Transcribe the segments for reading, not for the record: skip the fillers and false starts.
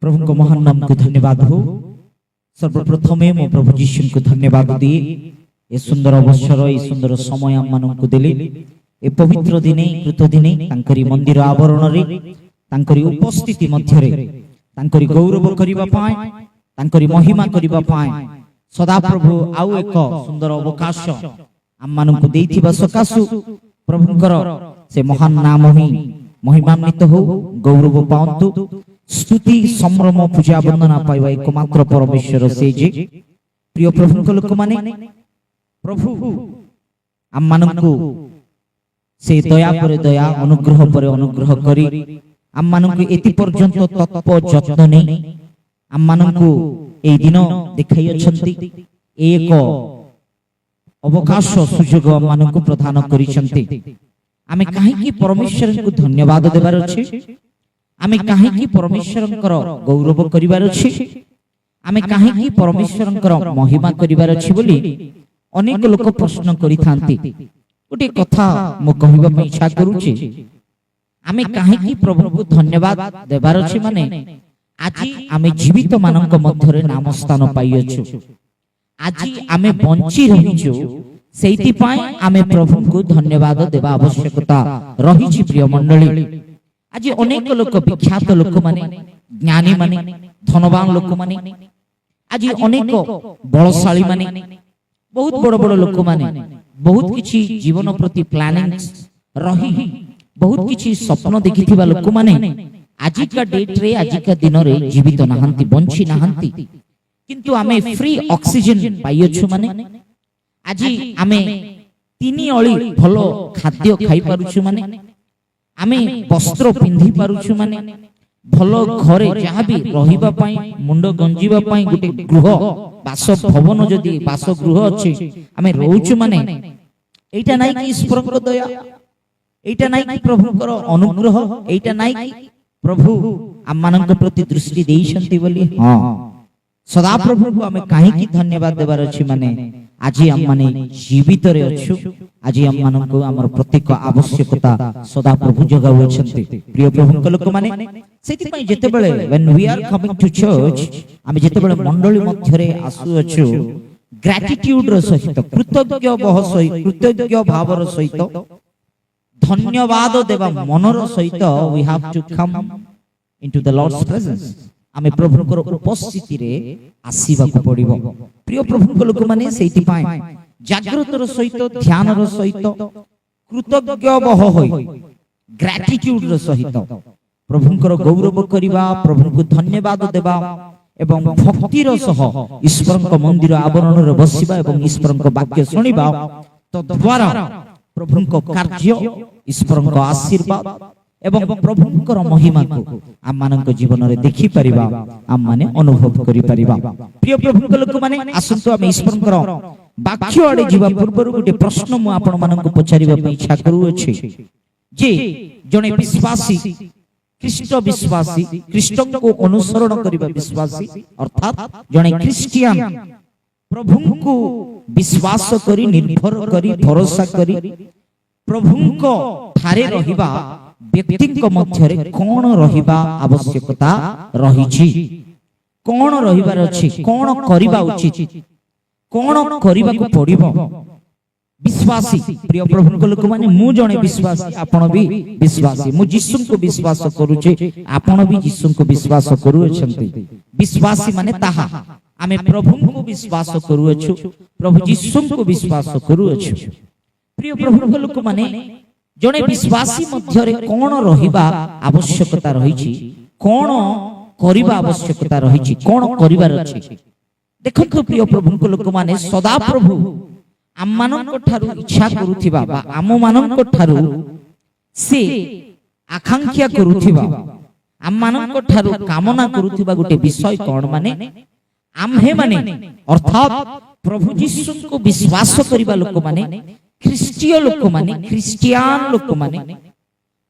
प्रभु को महान नाम को धन्यवाद हो। सर्वप्रथमे मो प्रभु जीशु को धन्यवाद दिए ए सुंदर अवसर ए सुंदर समय आम मानक देले ए पवित्र दिने कृत दिने तांकरी मंदिर आवरण रे तांकरी उपस्थिति मध्य रे तांकरी गौरव करिबा पाए तांकरी महिमा करिबा पाए सदा प्रभु आउ एक सुंदर अवकाश आम मानक देइथिबा सकासु प्रभुकर से महान नाम ही महिमान्वित हो गौरव पावंतु स्तुति संभ्रम पूजा वंदना पाइबा एकमात्र परमेश्वर से जे प्रिय प्रभु लोक माने प्रभु आम मानकु से दया पर दया अनुग्रह पर अनुग्रह करी आम मानकु एति पर्यंत तत्व जत्न नै आम मानकु ए दिन देखाई अछंती एक अवकाश सुयोग आम मानकु प्रदान करिसंती। आमे काहे कि परमेश्वर को धन्यवाद देबार अछि, आमे काहे कि परमेश्वरंकर गौरव करिवार अछि, आमे काहे कि परमेश्वरंकर महिमा करिवार अछि बोली अनेक लोक प्रश्न करिथांती। गोटे कथा मो कहिबा पे इच्छा करूची, आमे काहे कि प्रभु को धन्यवाद देबार अछि माने आजि आमे जीवित मानक मध्य रे नाम स्थान पाइ अछु, आजि आमे बंची रहिछु सेति पाए आमे प्रभु को धन्यवाद देबा आवश्यकता रहिछि। प्रिय मंडली आज अनेक लोक विख्यात लोक माने ज्ञानी माने धनवान लोक माने आज अनेक बलशाली माने बहुत बड़ बड़ लोक माने बहुत किछि जीवन प्रति प्लानिंग रही बहुत किछि स्वप्न देखिथिबा लोक माने आज का डेट रे आज का दिन रे जीवित नाहंती बंची नाहंती, किंतु आमे फ्री ऑक्सीजन पाइयछु माने आज आमे तीनी अली भलो खाद्य खाई पारुछु माने आमे वस्त्र पिंधि पारुछु माने भलो घरे जहाँ भी रहिबा पाई मुंड गंजीबा पाई गोटे गृह बास भवन जदि बास गृह अछि आमे रहउछु माने एटा नाइ कि ईश्वरक दया, एटा नाइ कि प्रभुकर अनुग्रह, एटा नाइ कि प्रभु आम मानक प्रति दृष्टि देइछंती बोली हां सदा प्रभु को आमे काहे कि धन्यवाद देबार अछि माने आज आम माने जीवित रे अछु, आज आम मानक हमर प्रत्येक आवश्यकता सदा प्रभु जगाउ अछंती। प्रिय प्रभु लोक माने सेति पई जेते बेले when we are coming to church आमे जेते बेले मंडली मध्य रे आसु अछु ग्रेटिट्यूड रो सहित कृतज्ञ भाव रो सहित धन्यवाद देबा मनर सहित we have to come into the Lord's presence. आमे प्रभुकर उपस्थिति रे आसीबा को पड़िबो। प्रिय प्रभु लोक माने सेति पाए जागृतर सहित ध्यानर सहित कृतज्ञ बह होई ग्रेटिट्यूड रो सहित प्रभुकर गौरव करिबा प्रभु को धन्यवाद देबा एवं भक्तिर सह ईश्वरक मंदिर आवरण रे बसिबा एवं ईश्वरक वाक्य सुनिबा तद्वारा प्रभुक कार्य ईश्वरक आशीर्वाद एवं प्रभुकर महिमा को आम मानक जीवन रे देखि परिबा आम माने अनुभव करि परिबा। प्रिय प्रभुक लोक माने आसंतो आमे ईश्वरकर वाक्य आडे जीवा पूर्व गोटे प्रश्न मु आपण मानक पचारिबा पे इच्छा करू अछि जे जने विश्वासी ख्रीष्ट विश्वासी ख्रीष्ट को अनुसरण करिबा विश्वासी अर्थात जने क्रिश्चियन प्रभु को विश्वास करी निर्भर करी भरोसा करी प्रभुक ठारे रहिबा व्यक्ति मध्य कौन रहिबा आवश्यकता रहिछि, कौन रहिबार अछि, कौन करिबा उचित, कौन करिबा को पड़िबो विश्वासी। प्रिय प्रभु लोक माने मु जणे विश्वासी आपण भी विश्वासी, मु यीशु को विश्वास करूचे आपण भी यीशु को विश्वास करू अछंती। विश्वासी माने ताहा आमे प्रभु को विश्वास करू अछु, प्रभु यीशु को विश्वास करू अछु। प्रिय प्रभु लोक माने जने विश्वासी मध्य रे कौन रहिबा आवश्यकता रहिछि, कौन करिबा आवश्यकता रहिछि, कौन करिबार अछि। देखंतु प्रिय प्रभु लोक माने सदा प्रभु आम मानक ठारू इच्छा करूथिबा बा आम मानक ठारू से आकांक्षा करूथिबा आम मानक ठारू कामना करूथिबा गोटे विषय कोन माने आम्हे माने अर्थात प्रभु यीशु को विश्वास करिबा लोक माने ख्रीष्टीय लोक माने ख्रिस्टियान लोक माने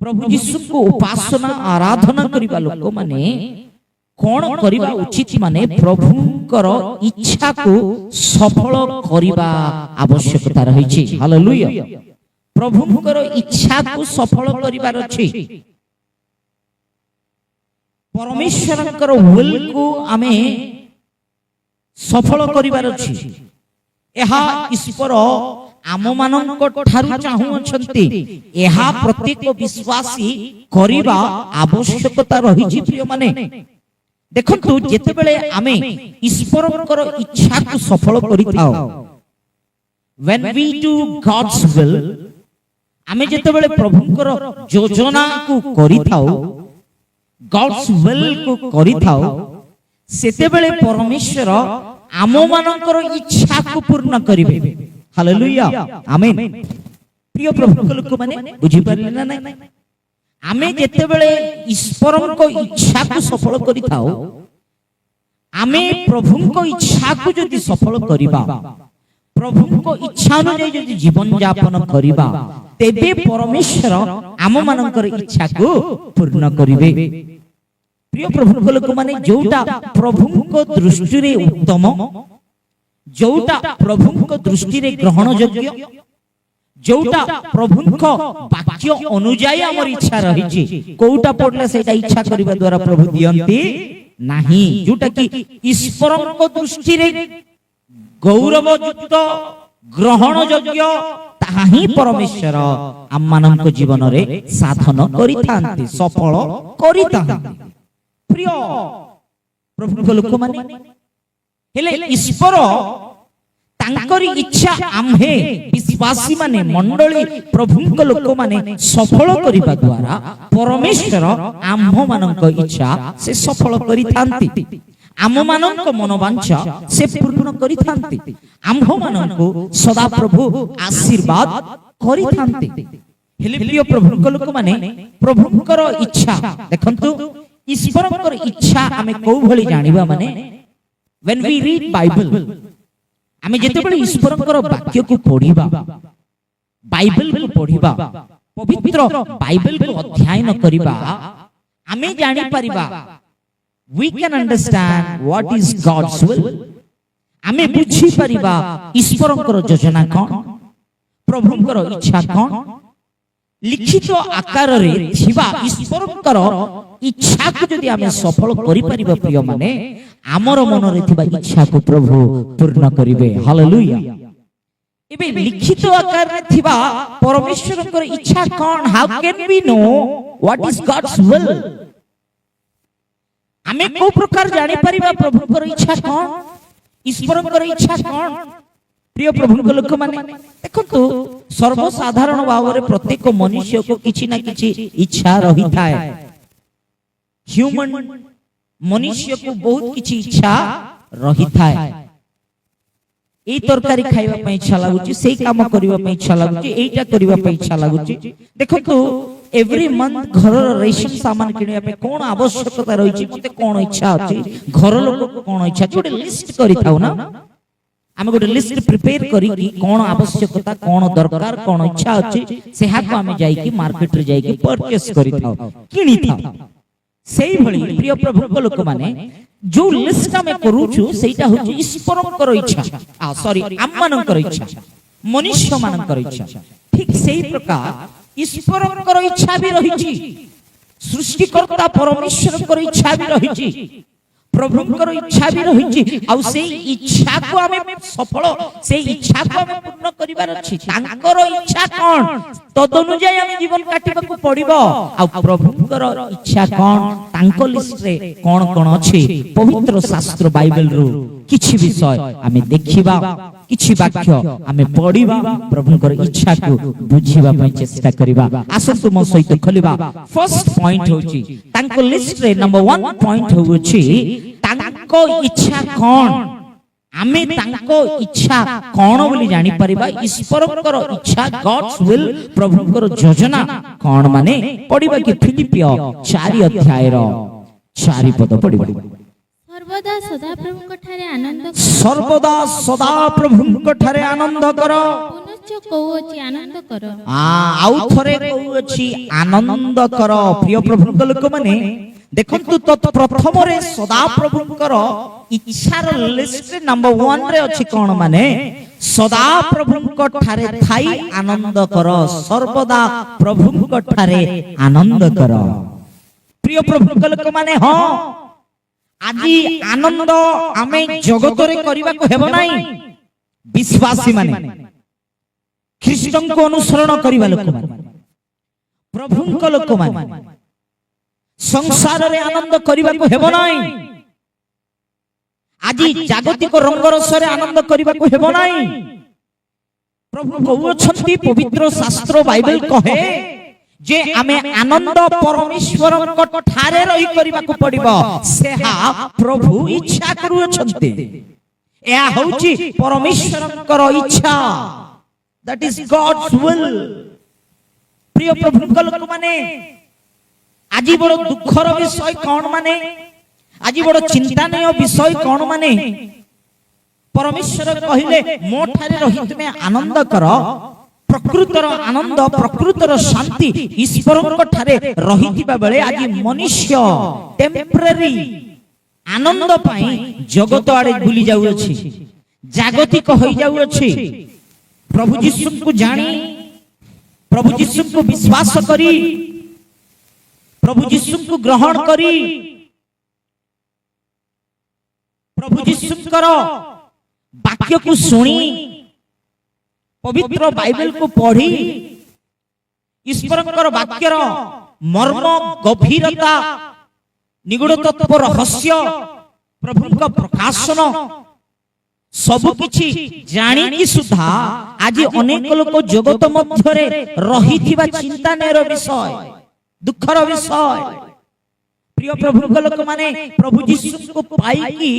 प्रभु यीशु को उपासना आराधना करिबा लोक माने कौन करिबा उचित माने प्रभुकर इच्छा को सफल करिबा आवश्यकता रहिछि। हालेलुया। प्रभुकर इच्छा को सफल करिबार अछि। परमेश्वरଙ୍କର will को आमे सफल करिवार अछि एहा ईश्वर आम मानक ठारू चाहू अछंती एहा प्रत्येक विश्वासी करिबा आवश्यकता रहिछि प्रिय माने देखंतु जेते बेले आमे ईश्वरकर इच्छा को सफल करिथाओ when we do God's will आमे जेते बेले प्रभुकर योजना को करिथाओ God's will को करिथाओ सेते बेले परमेश्वर आम मानकर इच्छा को पूर्ण करिवे हालेलुया आमेन प्रिय प्रभु लोक माने बुझी पारले ना नहीं आमे जेते बेले ईश्वर को इच्छा को सफल करिथाओ आमे प्रभु को इच्छा को यदि सफल करिबा प्रभु को इच्छा अनुसार यदि जीवन यापन करिबा तेबे परमेश्वर आम मानकर इच्छा को पूर्ण करिवे प्रिय प्रभु लोक माने जोटा प्रभु को दृष्टि रे उत्तम जोटा प्रभु को दृष्टि रे ग्रहण योग्य जोटा प्रभु को वाक्य अनुसार हमर इच्छा रहिछि कोउटा पडले सेटा इच्छा करिबा द्वारा प्रभु दियंती नाही जोटा कि ईश्वर को दृष्टि रे गौरवयुक्त ग्रहण योग्य ताही परमेश्वर आम मानक जीवन रे साधन करिथांती सफल करिथांती प्रिय प्रभु लोक माने हेले ईश्वर तांकरी इच्छा आम्हे विश्वासी माने मंडली प्रभु लोक माने सफल करिबा द्वारा परमेश्वर आम्ह मानक इच्छा से सफल करिथांती आम मानक मनोवांछा से पूर्ण करिथांती आम्ह मानक सदा प्रभु आशीर्वाद करिथांती हेले प्रिय प्रभु लोक माने प्रभुकर इच्छा देखंतु ईश्वरकर इच्छा आमे को भली जानिबा माने when we read Bible आमे जेते बेले ईश्वरकर वाक्य को पढिबा बाइबल को पढिबा पवित्र बाइबल को अध्ययन करिबा आमे जानि परिबा we can understand what is God's will आमे बुझी परिबा ईश्वरकर योजना कोन प्रभुकर इच्छा कोन लिखित आकार रे थिबा ईश्वरकर इच्छा को यदि आमे सफल करि परिबा प्रिय माने आमर मन रे थिबा इच्छा को प्रभु पूर्ण करिवे हालेलुया एबे लिखित आकार रे थिबा परमेश्वरकर इच्छा कोन how can we know what is God's will आमे को प्रकार जानि परिबा प्रभुकर इच्छा कोन ईश्वरकर इच्छा कोन प्रिय प्रभु लोक माने देखंतु सर्वसाधारण भाव रे प्रत्येक मनुष्य को किछि ना किछि इच्छा रही थाए ह्यूमन मनुष्य को बहुत किछि इच्छा रही थाए एई तरकारी खाइबा पई इच्छा लागुची सेई काम करिबा पई इच्छा लागुची एईटा करिबा पई इच्छा लागुची देखंतु एवरी मंथ घर रेशन सामान किनिया पे कोन आवश्यकता रहिछि मते कोन इच्छा अछि घर लोक को कोन इच्छा छोटे लिस्ट करि थाउ ना आमे गोटे लिस्ट प्रिपेयर करी कि कोन आवश्यकता कोन दरकार कोन इच्छा अछि सेहा को आमे जाई कि मार्केट रे जाई कि परचेस करि थाउ किनि थाउ सेही भली प्रिय प्रभु लोक माने जो लिस्ट में करूछु सेटा होछि ईश्वरकर इच्छा सॉरी आम मानकर इच्छा मनुष्य मानकर इच्छा ठीक सेही प्रकार ईश्वरकर इच्छा भी रहिछि सृष्टिकर्ता परमेश्वरकर इच्छा भी रहिछि प्रभुकर इच्छा भी रहिछि आ से इच्छा को हमें सफल से इच्छा को हमें पूर्ण करिवार अछि तांकर इच्छा कोन तद अनुसार हम जीवन काटिबा को पड़िबो आ प्रभुकर इच्छा कोन तांको लिस्ट रे कोन कोन अछि पवित्र शास्त्र बाइबल रो किछि विषय हमें देखिबा किछि वाक्य हमें पढिबा प्रभुकर इच्छा को बुझिबा पय चेष्टा करिबा आसंतु म सहित खोलिबा फर्स्ट पॉइंट होछि तांको लिस्ट रे नंबर 1 पॉइंट होछि तांको इच्छा कोन आमे तांको इच्छा कोन बोली जानि परिबा ईश्वरकर इच्छा गॉड्स विल प्रभुकर योजना कोन माने पढिबा कि फिलिपियो 4 अध्याय रो 4 पद पढिबा सर्वदा सदा प्रभुଙ୍କ ଠାରେ आनंद सर्वदा सदा प्रभुଙ୍କ ଠାରେ आनंद कर पुनश्च कहउछि आनंद कर आउ थरे कहउछि आनंद कर प्रिय प्रभुଙ୍କ लोक माने देखंतु तो प्रथम रे सदा प्रभुଙ୍କର इच्छार लिस्ट नंबर 1 रे अछि कोन माने सदा प्रभुଙ୍କ ଠାରେ थाई आनंद कर सर्वदा प्रभुଙ୍କ ଠାରେ आनंद कर প্রিয় প্রভুଙ୍କ ଲୋକମାନେ ହଁ ଆଜି ଆନନ୍ଦ ଆମେ ଜଗତରେ କରିବାକୁ ହେବ ନାହିଁ। ବିଶ୍ୱାସୀ ମାନେ, ଖ୍ରୀଷ୍ଟଙ୍କୁ ଅନୁସରଣ କରିବା ଲୋକମାନେ, ପ୍ରଭୁଙ୍କ ଲୋକମାନେ ସଂସାରରେ ଆନନ୍ଦ କରିବାକୁ ହେବ ନାହିଁ। ଆଜି ଜାଗତିକ ରଙ୍ଗରସରେ ଆନନ୍ଦ କରିବାକୁ ହେବ ନାହିଁ। ପ୍ରଭୁ କହୁଅଛନ୍ତି, ପବିତ୍ର ଶାସ୍ତ୍ର ବାଇବେଲ କହେ ଯେ ଆମେ ଆନନ୍ଦ ପରମେଶ୍ୱରଙ୍କ ଠାରେ ରହି କରିବାକୁ ପଡିବ। ସେହା ପ୍ରଭୁ ଇଚ୍ଛା କରୁଅଛନ୍ତି। ଏହା ହେଉଛି ପରମେଶ୍ୱରଙ୍କର ଇଚ୍ଛା। That is God's will। ପ୍ରିୟ ପ୍ରଭୁଙ୍କ ଲୋକମାନେ, ଆଜି ବଡ଼ ଦୁଃଖର ବିଷୟ କଣ ମାନେ, ଆଜି ବଡ଼ ଚିନ୍ତାନୀୟ ବିଷୟ କଣ ମାନେ, ପରମେଶ୍ୱର କହିଲେ ମୋ ଠାରେ ରହି ତୁମେ ଆନନ୍ଦ କର। ପ୍ରକୃତର ଆନନ୍ଦ, ପ୍ରକୃତର ଶାନ୍ତି ଈଶ୍ୱରଙ୍କ ଠାରେ ରହିଥିବା ବେଳେ ଆଜି ମନୁଷ୍ୟ ଟେମ୍ପରାରୀ ଆନନ୍ଦ ପାଇଁ ଜଗତ ଆଡେ ବୁଲି ଯାଉଅଛି, ଜାଗତିକ ହୋଇଯାଉଅଛି। ପ୍ରଭୁ ଯୀଶୁଙ୍କୁ ଜାଣି, ପ୍ରଭୁ ଯୀଶୁଙ୍କୁ ବିଶ୍ୱାସ କରି, ପ୍ରଭୁ ଯୀଶୁଙ୍କୁ ଗ୍ରହଣ କରି, ପ୍ରଭୁ ଯୀଶୁଙ୍କର ବାକ୍ୟକୁ ଶୁଣି, ପବିତ୍ର ବାଇବେଲକୁ ପଢି, ଈଶ୍ୱରଙ୍କର ବାକ୍ୟର ମର୍ମ, ଗଭୀରତା, ନିଗୁଡ ତତ୍ତ୍ୱ, ରହସ୍ୟ, ପ୍ରଭୁଙ୍କ ପ୍ରକାଶନ ସବୁ କିଛି ଜାଣିକି ସୁଦ୍ଧା ଆଜି ଅନେକ ଲୋକ ଜଗତ ମଧ୍ୟରେ ରହିଥିବା ଚିନ୍ତାନୀୟର ବିଷୟ, ଦୁଃଖର ବିଷୟ। ପ୍ରିୟ ପ୍ରଭୁଙ୍କ ଲୋକମାନେ, ପ୍ରଭୁ ଯୀଶୁଙ୍କୁ ପାଇକି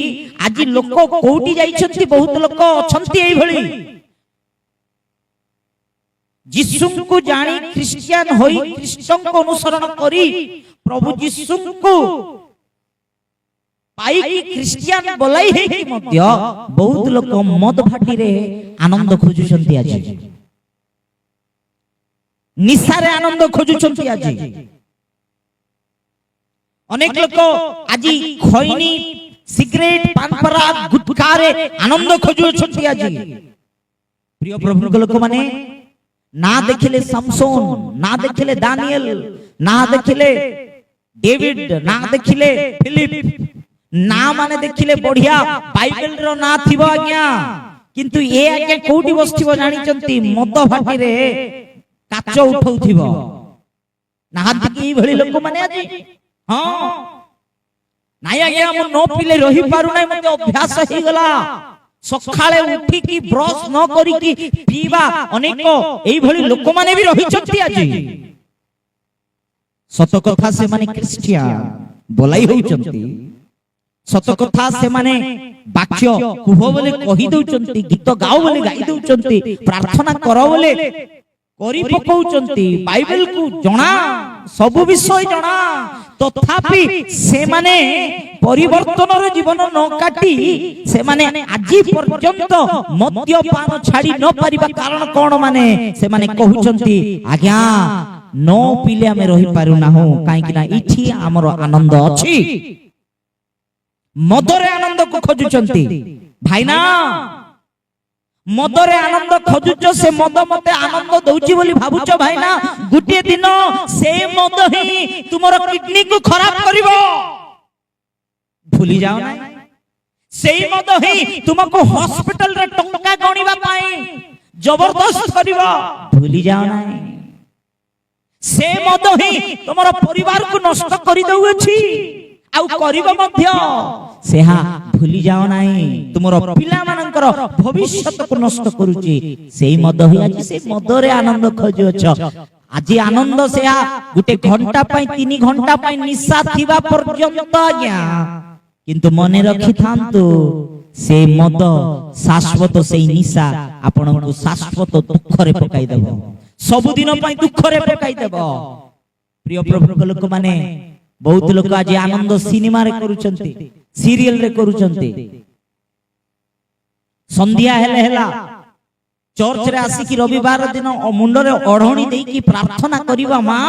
ଆଜି ଲୋକ କୋଉଠି ଯାଇଛନ୍ତି? ବହୁତ ଲୋକ ଅଛନ୍ତି ଏଇଭଳି, ଯୀଶୁଙ୍କୁ ଜାଣି ଖ୍ରୀଷ୍ଟିଆନ ହୋଇ ଖ୍ରୀଷ୍ଟଙ୍କୁ ଅନୁସରଣ କରି ପ୍ରଭୁ ଯୀଶୁଙ୍କୁ ପାଇକି ଖ୍ରୀଷ୍ଟିଆନ ବୋଲାଇ ହେଇକି ମଧ୍ୟ ବହୁତ ଲୋକ ମଦ ଭାଟିରେ ଆନନ୍ଦ ଖୋଜୁଛନ୍ତି। ଆଜି ନିଶାରେ ଆନନ୍ଦ ଖୋଜୁଛନ୍ତି। ଆଜି ଅନେକ ଲୋକ ଆଜି ଖଇନି, ସିଗାରେଟ, ପାନପରା, ଗୁଟଖାରେ ଆନନ୍ଦ ଖୋଜୁଛନ୍ତି। ଆଜି ପ୍ରିୟ ପ୍ରଭୁଙ୍କ ଲୋକମାନେ, ନା ଦେଖିଲେ ସାମସୋନ, ନା ଦେଖିଲେ ଦାନିଏଲ, ନା ଦେଖିଲେ ଡେଭିଡ, ନା ଦେଖିଲେ ଫିଲିପ, ନା ମାନେ ଦେଖିଲେ ବଢିଆ ବାଇବେଲର ନା ଥିବ ଆଜ୍ଞା, କିନ୍ତୁ ଏ ଆଜ୍ଞା କୋଉଠି ବସିଥିବ ଜାଣିଛନ୍ତି? ମଦ ଭାଟିରେ କାଚ ଉଠଉଥିବ। ନାହାନ୍ତି କି ଏଇଭଳି ଲୋକମାନେ ଆଜି? ହଁ, ନାଇଁ ଆଜ୍ଞା ମୁଁ ନ ପିଲେ ରହିପାରୁନାହିଁ, ମତେ ଅଭ୍ୟାସ ହେଇଗଲା। ସକାଳେ ଉଠିକି ବ୍ରଶ ନ କରିକି ପିଇବା ଅନେକ ଏଇଭଳି ଲୋକମାନେ ବି ରହିଛନ୍ତି ଆଜି। ସତ କଥା, ସେମାନେ ଖ୍ରୀଷ୍ଟିଆନ ବୋଲାଇ ହେଉଛନ୍ତି। ସତ କଥା, ସେମାନେ ବାକ୍ୟ କୁହ ବୋଲି କହି ଦଉଛନ୍ତି, ଗୀତ ଗାଓ ବୋଲି ଗାଇ ଦଉଛନ୍ତି, ପ୍ରାର୍ଥନା କର ବୋଲି କରି ପକଉଛନ୍ତି, ବାଇବେଲକୁ ଜଣା, ସବୁ ବିଷୟ ଜଣା, ତଥାପି ସେମାନେ ପରିବର୍ତ୍ତନର ଜୀବନ ନ କାଟି ସେମାନେ ଆଜି ପର୍ଯ୍ୟନ୍ତ ମଦ୍ୟପାନ ଛାଡି ନ ପାରିବା କାରଣ କଣ? ମାନେ ସେମାନେ କହୁଛନ୍ତି, ଆଜ୍ଞା ନ ପିଲେ ଆମେ ରହିପାରୁନାହୁଁ, କାହିଁକି ନା ଏଠି ଆମର ଆନନ୍ଦ ଅଛି। ମଦରେ ଆନନ୍ଦକୁ ଖୋଜୁଛନ୍ତି। ଭାଇନା, ମଦରେ ଆନନ୍ଦ ଖୋଜୁଛ, ସେ ମଦ ମତେ ଆନନ୍ଦ ଦଉଛି ବୋଲି ଭାବୁଛ ଭାଇନା? ଗୋଟିଏ ଦିନ ସେ ମଦ ହିଁ ତୁମର କିଡନୀକୁ ଖରାପ କରିବ। ଭୁଲି ଯାଅ ନାହିଁ। ସେଇ ମଦ ହିଁ ତୁମକୁ ହସ୍ପିଟାଲରେ ଟଙ୍କା ଗଣିବା ପାଇଁ ଜବରଦସ୍ତ କରିବ। ଭୁଲି ଯାଅ ନାହିଁ। ସେ ମଦ ହିଁ ତୁମର ପରିବାରକୁ ନଷ୍ଟ କରିଦଉଅଛି, ଆଉ କରିବ ମଧ୍ୟ। ସେହା ଭୁଲି ଯାଅ ନାହିଁ। ତୁମର ପିଲାମାନଙ୍କର ଭବିଷ୍ୟତକୁ ନଷ୍ଟ କରୁଛି ସେଇ ମଦ ହିଁ। ଆଜି ସେ ମଦରେ ଆନନ୍ଦ ଖୋଜୁଅଛ। ଆଜି ଆନନ୍ଦ ସେହା ଗୋଟେ ଘଣ୍ଟା ପାଇଁ, 3 ଘଣ୍ଟା ପାଇଁ ନିଶା ଥିବା ପର୍ଯ୍ୟନ୍ତ ଆଜ୍ଞା, କିନ୍ତୁ ମନେ ରଖିଥାନ୍ତୁ, ସେ ମଦ ଶାଶ୍ୱତ, ସେଇ ନିଶା ଆପଣଙ୍କୁ ଶାଶ୍ୱତ ଦୁଃଖରେ ପକାଇଦେବ, ସବୁଦିନ ପାଇଁ ଦୁଃଖରେ ପକାଇଦେବ। ପ୍ରିୟ ପ୍ରଭୁଙ୍କ ଲୋକମାନେ, ବହୁତ ଲୋକ ଆଜି ଆନନ୍ଦ ସିନେମାରେ କରୁଛନ୍ତି, ସିରିଏଲରେ କରୁଛନ୍ତି। ସନ୍ଧ୍ୟା ହେଲେ ହେଲା ଚର୍ଚ୍ଚରେ ଆସିକି ରବିବାର ଦିନ ମୁଣ୍ଡରେ ଅଢଣି ଦେଇକି ପ୍ରାର୍ଥନା କରିବା ମା,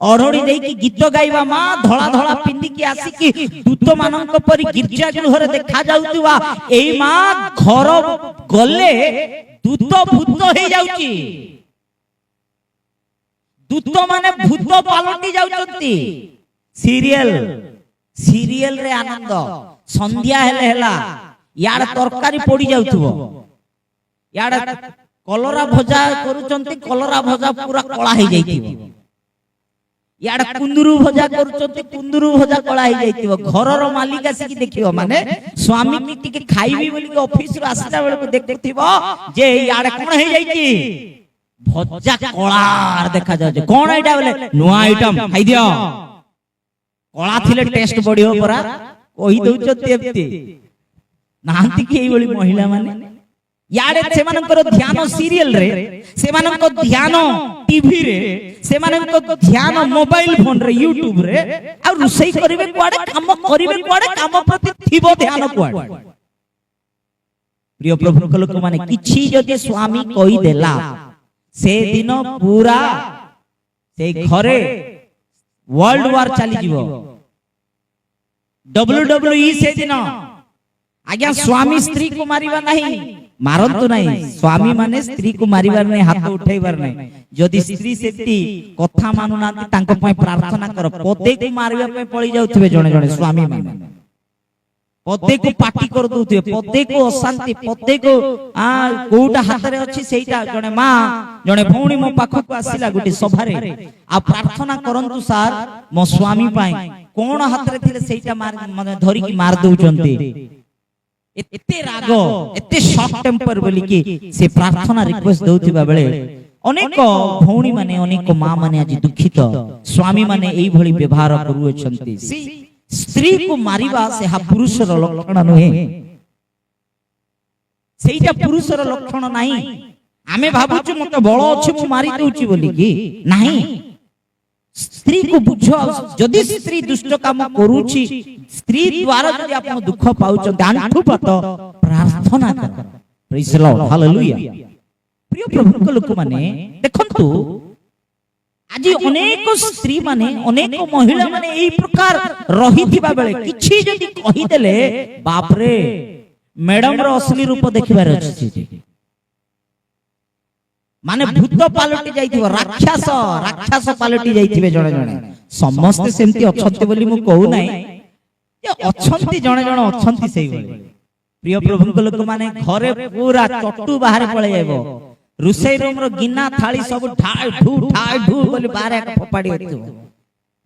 ଅଢଣି ଦେଇକି ଗୀତ ଗାଇବା ମା, ଧଳା ଧଳା ପିନ୍ଧିକି ଆସିକି ଦୂତ ମାନଙ୍କ ପରି ଗିର୍ଜା ଗୃହରେ ଦେଖା ଯାଉଥିବା ଏଇ ମା, ଘର ଗଲେ ଦୂତ ଭୂତ ହେଇଯାଉଛି। ଦୂତ ମାନେ ଭୂତ ପାଲଟି ଯାଉଛନ୍ତି। सीरियल सीरियल रे आनंद संध्या हेले हेला यार तरकारी पड़ी जाउथबो यार कलरा भजा करूचंती कलरा भजा पूरा कळा हे जाइथिबो यार कुंदुरु भजा करूचंती कुंदुरु भजा कळा हे जाइथिबो घरर मालिक आसी देखिबो माने स्वामी की टिके खाइबी बोली के ऑफिस रो आसीला बेले को देखथिबो जे यार कोन हे जाइछि भजा कळार देखा जाउछ कोन एटा बोले नुआ आइटम खाइ दियो कळा थिले टेस्ट बढ़ियो परा कहि दउचते एप्ती नांती के एई बोली महिला माने याडे सेमानकर ध्यान सीरियल रे सेमानकर ध्यान टीवी रे सेमानकर ध्यान मोबाइल फोन रे यूट्यूब रे आ रुसई करिवे कुआडे काम करिवे कुआडे काम प्रति थिबो ध्यान कुआडे प्रिय प्रभु लोक माने किछि जदि स्वामी कहि देला से दिन पूरा से घरे वर्ल्ड वार चली जीवो WWE से दिन आज्ञा स्वामी स्त्री को मारिबा नहीं मारंतु नहीं स्वामी माने स्त्री को मारिबार नहीं हाथ उठैबार नहीं जदि स्त्री सेती कथा मानु नांती तांको पय प्रार्थना कर पदे को मारिबा पय पळी जाउथबे जणे जणे स्वामी माने पदे को पाटी कर दउथबे पदे को अशांति पदे को कोउटा हाथ रे अछि सेइटा जणे मां जणे भौणी मो पाखु को आसीला गुटी सभा रे आ प्रार्थना करंतु सार मो स्वामी पाए कोन हाथ रे थिले सेइटा मार माने धरि की मार दउचंती एते राग एते शॉर्ट टेम्पर बोली कि से प्रार्थना रिक्वेस्ट दउथिबा बेले अनेक भौणी माने अनेक मां माने आज दुखित स्वामी माने एई भली व्यवहार करू अछंती स्त्री को मारिबा से हा पुरुषर लक्षण नहे सेइटा पुरुषर लक्षण नाही आमे भाबुछु मते बळ अछि मु मारि दउची बोली कि नाही स्त्री को बुझो जदि स्त्री दुष्ट काम करूची स्त्री द्वारा जदि आपण दुख पाउचंती आंठुपत प्रार्थना कर प्रेज द लॉर्ड हालेलुया प्रिय प्रभु को लोक माने देखंतु आज अनेक स्त्री माने अनेक महिला माने एई प्रकार रहिथिबा बेले किछि जदि कहि देले बाप रे मैडम रो असली रूप देखिबार अछि माने भूत पालटी जाइथिबो राक्षस राक्षस पालटी जाइथिबे जणे जणे समस्त सेमति अछंती बोली मु कहू नै जे अछंती जणे जणे अछंती सेई बोली प्रिय प्रभु को लोक माने घरे पूरा चट्टू बाहर पळे जाइबो रुसई रूम रो गिना थाली सब ठाय ढू बोली बाहर एक फपाडी होथिबो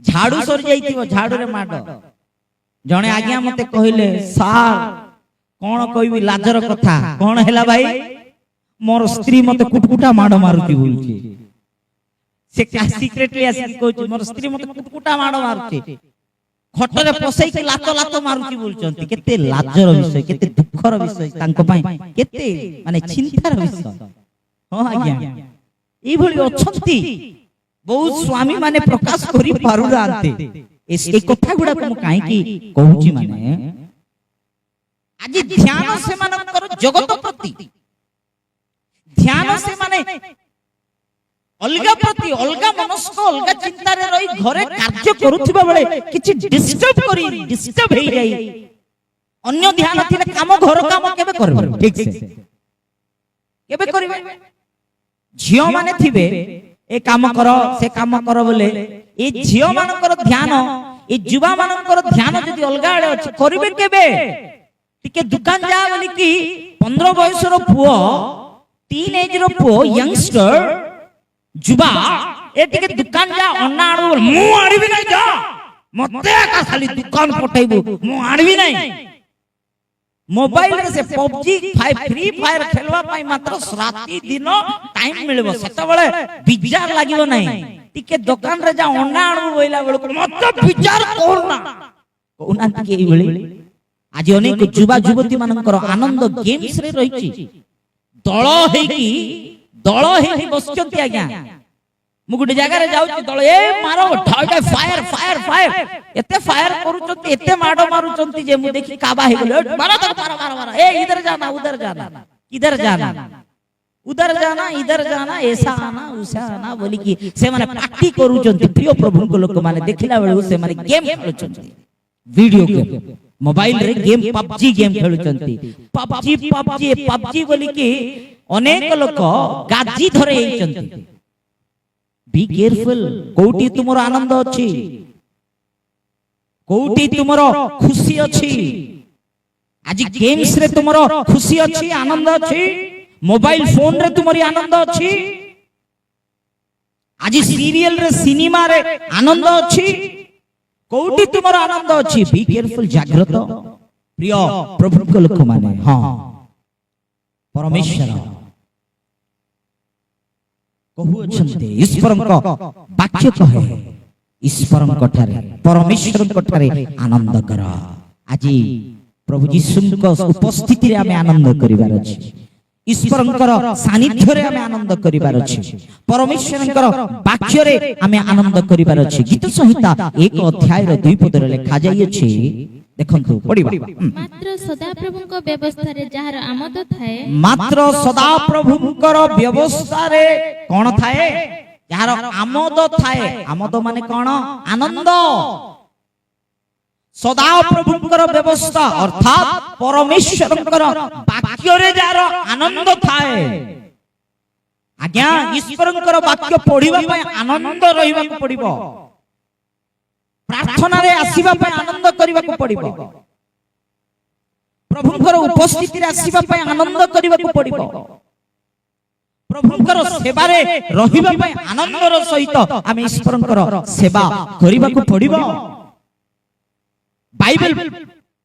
झाड़ू सर जाइथिबो झाड़ू रे माडो जणे आज्ञा मते कहिले सार कोन कहबी लाजर कथा कोन हैला भाई मोर स्त्री मते कुटकुटा माड मारुची बोलची से क्या सीक्रेटली आसी कहूची मोर स्त्री मते कुटकुटा माड मारुची खटरे पसई के लातो लातो मारुची बोलचंती केते लाजर विषय केते दुखर विषय तांको पई केते माने चिंतार विषय हां आज्ञा ई भली अछंती बहुत स्वामी माने प्रकाश करी पारु राते ए कथा गुडा को काहे की कहूची माने आज ध्यान से मानकर जगत प्रति ध्यान से माने अलगा प्रति अलगा मनस्क अलगा चिंता रे रही घरे कार्य करूथिबा बेले किछि डिस्टर्ब हे जाई अन्य ध्यान थिले काम घर काम केबे करबे ठीक से केबे करबे झियो माने थिबे ए काम करो से काम करो बोले ए झियो मानकर ध्यान ए जुवा मानकर ध्यान जदी अलगा आले अछि करबे केबे टिके दुकान जा बोली कि 15 वर्ष रो पुओ टीन एज रो पुओ यंगस्टर जुबा ए टिके दुकान जा अन्ना आडू मु आडबी नै जा मते का खाली दुकान पठाइबो मु आडबी नै मोबाइल रे से पबजी फ्री फायर खेलवा पाई मात्र राती दिन टाइम मिलबो सेता बेले बिजार लागिबो नै टिके दुकान रे जा अन्ना आडू बोइला बेले मते बिजार करना कोना के ई बेले आज अनेक जुवा जुवती मानकर आनंद गेम्स रे रहिची दळ हेकी बसचंती आज्ञा मु गुटे जगह रे जाउची दळ ए मारो ढाइटा फायर फायर फायर एते फायर करूचंती एते माडो मारूचंती जे मु देखि काबा हे गेलो मारो तक मारो मारो मारो ए इधर जाना उधर जाना इधर जाना उधर जाना इधर जाना ऐसा आना उसा आना बोली कि से माने पार्टी करूचंती प्रिय प्रभु को लोक माने देखिला बेले से माने गेम खेलुचंती वीडियो गेम मोबाइल रे गेम पबजी गेम खेलुचंती पबजी बोली कि अनेक लोक गाजी धरे हेचंती बी केयरफुल कोठी तुमरो आनंद अछि कोउटी तुमरो खुशी अछि आज गेम्स रे तुमरो खुशी अछि आनंद अछि मोबाइल फोन रे तुमरी आनंद अछि आज सीरियल रे सिनेमा रे आनंद अछि कोउटी तुमरो आनंद अछि बी केयरफुल जाग्रत प्रिय प्रभु को लोक माने हां परमेश्वर कहू अछंते ईश्वरଙ୍କ वाक्य कहे ईश्वरଙ୍କ ठारे परमेश्वरଙ୍କ ठारे आनंद कर आज प्रभु यीशुଙ୍କ उपस्थिति रे हमें आनंद करिवार अछि ईश्वरଙ୍କର सानिध्य रे हमें आनंद करिवार अछि परमेश्वरଙ୍କର वाक्य रे हमें आनंद करिवार अछि गीत संहिता 1 अध्याय रो 2 पद रे लिखा जाई अछि देखंतु पढिबा मात्र सदाप्रभुଙ୍କ ବ୍ୟବସ୍ଥାରେ ଯାହାର ଆମୋଦ ଥାଏ मात्र सदाप्रभुଙ୍କର व्यवस्था रे कोन थाए यार आमोद थाए आमोद माने कोन आनंद सदा प्रभुंकर व्यवस्था अर्थात परमेश्वरंकर वाक्य रे जार आनंद थाए आज्ञा ईश्वरंकर वाक्य पढिबा पय आनंद रहिबा को पडिबो प्रार्थना रे आसीबा पय आनंद करिबा को पडिबो प्रभुंकर उपस्थिति रे आसीबा पय आनंद करिबा को पडिबो प्रभुंकर सेवा रे रहिबा पय आनंदर सहित आमे ईश्वरंकर सेवा करिबा को पडिबो बाइबल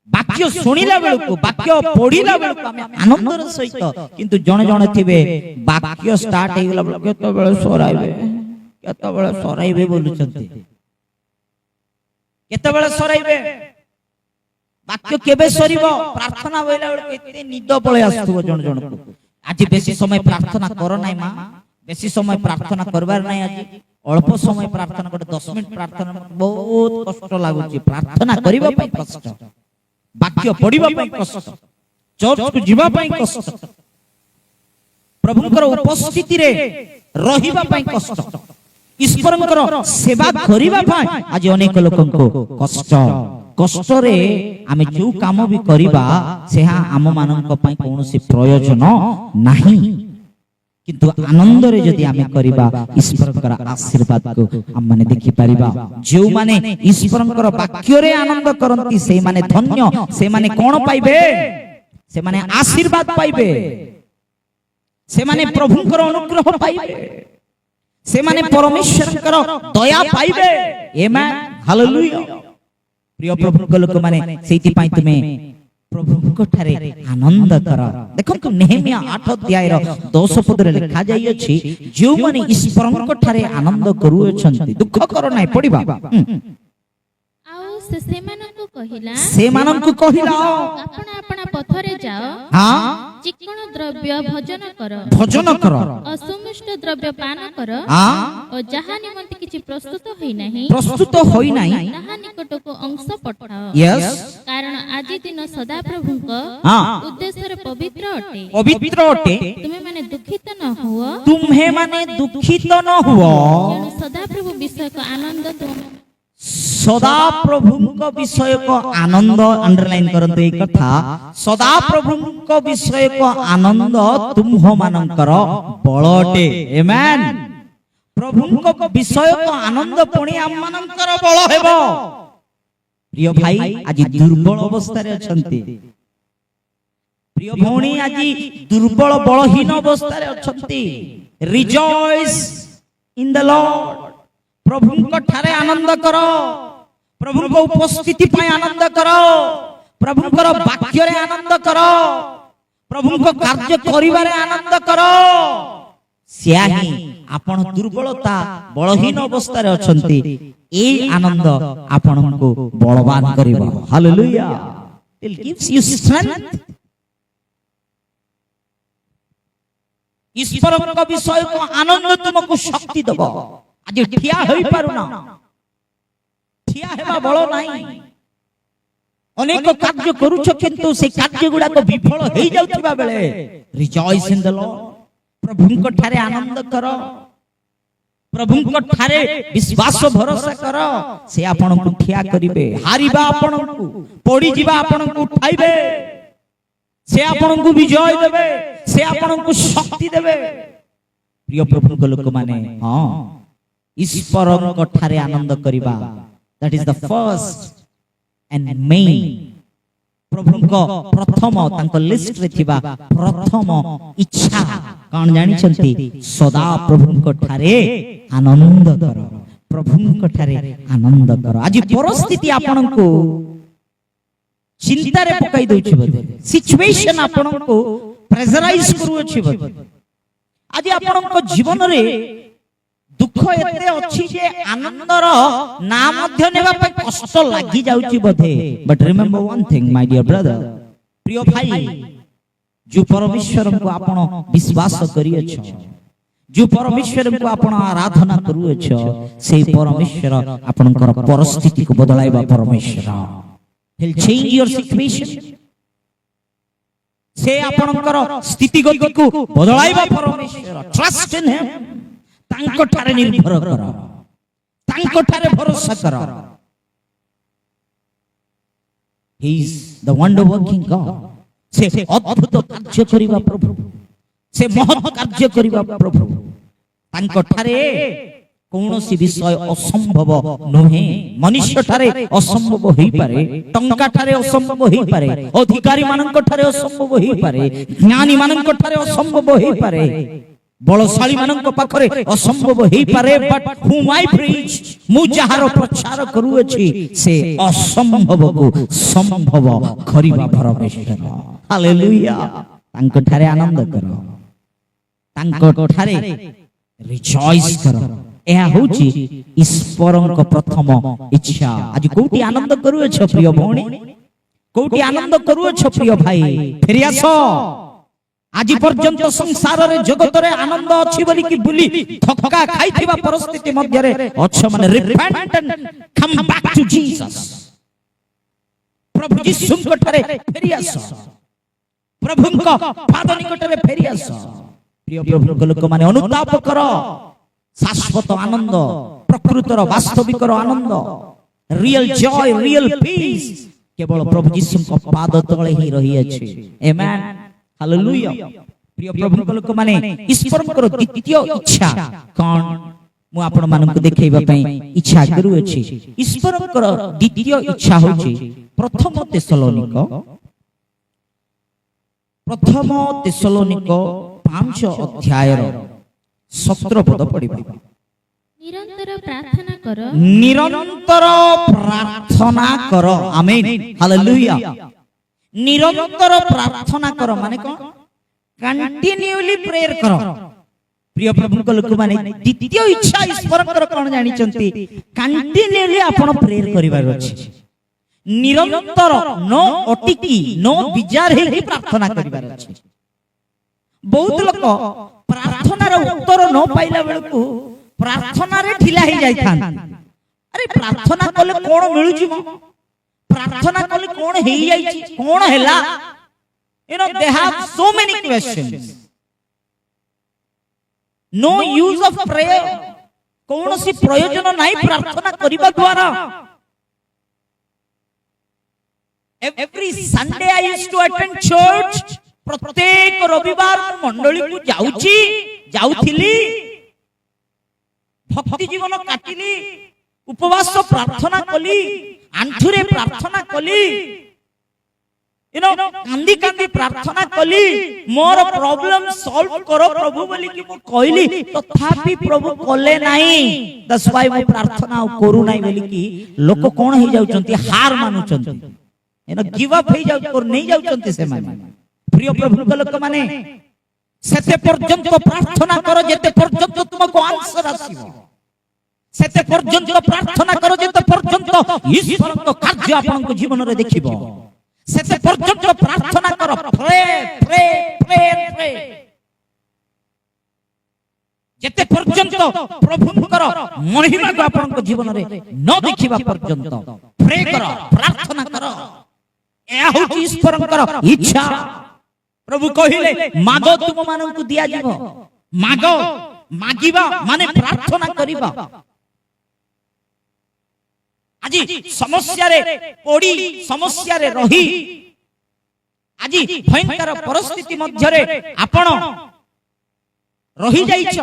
वाक्य सुनिला बेलको वाक्य पढिला बेलको आमे आनंदर सहित किंतु जण जण थिबे वाक्य स्टार्ट हे गेला बेलको केते बेले सराइबे बोलुचंती केते बेले सराइबे वाक्य केबे सरीबो प्रार्थना होइला बेलको एते निद पळे आस्तुबो जण जण आज बेसी समय प्रार्थना करो नाही मा बेसी समय प्रार्थना करबार नाही आज अल्प समय प्रार्थना कर 10 मिनिट प्रार्थना बहुत कष्ट लागुची प्रार्थना करिबा पई कष्ट वाक्य पढिबा पई कष्ट चर्च को जिबा पई कष्ट प्रभुकर उपस्थिति रे रहिबा पई कष्ट ईश्वरकर सेवा करिबा पई आज अनेक लोकनको कष्ट कष्ट रे आमे जो काम भी करिबा सेहा आम माननक पई कोनोसी प्रयोजन नाही किंतु आनंद रे जदि आमे करिबा ईश्वरकर आशीर्वाद को हम माने देखि परिबा जो माने ईश्वरकर वाक्य रे आनंद करंती से माने धन्य से माने कोन पाइबे से माने आशीर्वाद पाइबे से माने प्रभुकर अनुग्रह पाइबे से माने परमेश्वरकर दया पाइबे आमेन हालेलुया प्रिय प्रभु लोक माने सेति पई तुमे प्रभुଙ୍କ ठारे आनंद कर देखो नेहमिया 8 अध्याय रो 10 पद रे लिखा जाई अछि जो माने ईश्वरଙ୍କ ठारे आनंद करू अछंती दुख करो नाही पडिबा आउ सेमानंकु कहिला आपण आपण पथरे जाओ हां चिकन द्रव्य भोजन कर असुमिष्ट द्रव्य पान कर हां और जहा निमंत किछि प्रस्तुत होई नाही ताहा निकटको अंश पठाओ यस कारण आजि दिन सदा प्रभुको हां उद्देश्य पवित्र अटे तुम्हें माने दुखित न हुओ सदा प्रभु विषय को आनंद सदा प्रभुଙ୍କ विषय को आनंद अंडरलाइन करते एक कथा सदा प्रभुଙ୍କ विषय को आनंद तुम मानकर बळटे आमेन प्रभुଙ୍କ विषय को आनंद पुणी हम मानकर बळ हेबो प्रिय भाई आज दुर्बल अवस्था रे अछंती प्रिय भौणी आज दुर्बल बलहीन अवस्था रे अछंती रिजॉइस इन द लॉर्ड प्रभुଙ୍କ ठारे आनंद करो प्रभुଙ୍କ उपस्थिति पाए आनंद करो प्रभुଙ୍କର वाक्य रे आनंद करो प्रभुଙ୍କ कार्य करिवारे आनंद करो सियाही आपण दुर्बलता बलहीन अवस्था रे अछंती ए आनंद आपनको बलवान करिवो hallelujah it gives you strength ईश्वरଙ୍କ विषय को आनंद तुमको शक्ति दबो आज ठिया होई पारुना ठिया हेबा बळ नाही अनेक कार्य करूछ किंतु से कार्य गुडा को विफल हेई जाउथिबा बेले रिजॉइस इन द लॉर्ड प्रभुଙ୍କ ठारे आनंद करो प्रभुଙ୍କ ठारे विश्वास भरोसा करो से आपनको ठिया करिवे हारिबा आपनको पड़ी जिबा आपनको उठाइबे से आपनको विजय देबे से आपनको शक्ति देबे प्रिय प्रभुଙ୍କ लोक माने हां ईश्वरଙ୍କ ठारे आनंद करिबा that is the first and main प्रभुको प्रथम तांको लिस्ट रे थिबा प्रथम इच्छा कौन जानि छंती सदा प्रभुको ठारे आनंद करो प्रभुको ठारे आनंद करो। आज परिस्थिति आपनको चिंता रे पकाई दोछि बदे सिचुएशन आपनको प्रेशराइज करू अछि बदे आज आपनको जीवन रे दुख एते अछि जे आनंदर ना मध्य नेबा पे कष्ट लागि जाउछि बधे। But remember one thing my dear brother प्रिय भाई जो परमेश्वर को आपण विश्वास करियो छ जो परमेश्वर को आपण आराधना करू छ से परमेश्वर आपनकर परिस्थिति को बदलाइबा परमेश्वर he'll change your situation से आपनकर स्थिति गति को बदलाइबा परमेश्वर ट्रस्ट इन हिम तांको ठारे निर्भर कर तांको ठारे भरोसा कर। he is the wonder working God से अद्भुत कार्य करिबा प्रभु से महत् कार्य करिबा प्रभु तांको ठारे कौनसी विषय असंभव नुहे। मनुष्य ठारे असंभव होई पारे टंका ठारे असंभव होई पारे अधिकारी मानक ठारे असंभव होई पारे ज्ञानी मानक ठारे असंभव होई पारे बलशाली मानक पाखरे असंभव होई पारे बट whom I preach मु जहार प्रचार करू अछि से असंभव को संभव करिबा परमेश्वर। हालेलुया। तांको ठारे आनंद करो तांको ठारे रिजॉइस करो एहा होची ईश्वरक प्रथम इच्छा। आज कोटी आनंद करू छ प्रिय भौणी कोटी आनंद करू छ प्रिय भाई फेरि आसो आज पर्यंत संसार रे जगत रे आनंद अछि बोली कि बुली धक्का खाइथिबा परिस्थिति मध्य रे अच्छा माने repent and come back to Jesus प्रभु यीशु ठारे फेरि आसो प्रभुଙ୍କ पाद निकट रे फेरि आसो प्रिय प्रभुଙ୍କ लोक माने अनुताप करो शाश्वत आनंद प्रकृतर वास्तविकर आनंद रियल जॉय रियल पीस केवल प्रभु यीशु पाद तले ही रही अछि। Amen hallelujah. प्रिय प्रभु लोक माने ईश्वरकर द्वितीय इच्छा कोन मु आपण मानक देखैबा पई इच्छा करू अछि। ईश्वरकर द्वितीय इच्छा होछि प्रथम तेसलोनिक 5 अध्याय 17 पद पढिबा। निरंतर प्रार्थना करो निरंतर प्रार्थना करो। Amen hallelujah. निरंतर प्रार्थना करो माने कोन कंटिन्यूली प्रेयर करो। प्रिय प्रभु लोक माने द्वितीय इच्छा ईश्वरकर कोन जानि चंती कंटिन्यूली आपण प्रेयर करिबार अछि निरंतर नो अटिकी नो बिजार हे प्रार्थना करिबार अछि। बहुत लोक प्रार्थनार उत्तर न पाइला बेलकू प्रार्थना रे ढिला ही जाइथान। अरे प्रार्थना कले कोन मिलुची मो प्रार्थना कले कोन हेई जाईची कोन हैला you know they have so many questions no use of prayer कोनोसी प्रयोजन नाही प्रार्थना करिबा द्वारा। Every Sunday I used to attend church प्रत्येक रविवार मंडली को जाउची जाउथिली भक्ति जीवन काटिली उपवास प्रार्थना कली आंठुरे प्रार्थना कली यू नो कांदी कांदी प्रार्थना कली मोर प्रॉब्लम सॉल्व करो प्रभु बोली कि मु कहली तथापि प्रभु कले नाही। दैट्स व्हाई मु प्रार्थना करू नाही बोली कि लोक कोन हे जाउचंती हार मानुचंती यू नो गिव अप हे जाउ और नहीं जाउचंती से माने। प्रिय प्रभु लोक माने सेते पर्यंत प्रार्थना करो जेते पर्यंत तुमको आंसर आसीबो सेते पर्यंत प्रार्थना करो जेते पर्यंत ईश्वरक कार्य आपनक जीवन रे देखिबो सेते पर्यंत प्रार्थना करो प्रे प्रे प्रे प्रे जेते पर्यंत प्रभुकर महिमा को आपनक जीवन रे न देखिबा पर्यंत प्रे करो प्रार्थना करो ए होची ईश्वरकर इच्छा। प्रभु कहिले मागो तुम माननकु दिया जिवो मागो मागिबा माने प्रार्थना करिबा। आजी समस्या रे पड़ी समस्या रे रही आजी भयंकर परिस्थिति मध्य रे आपण रही जाइछ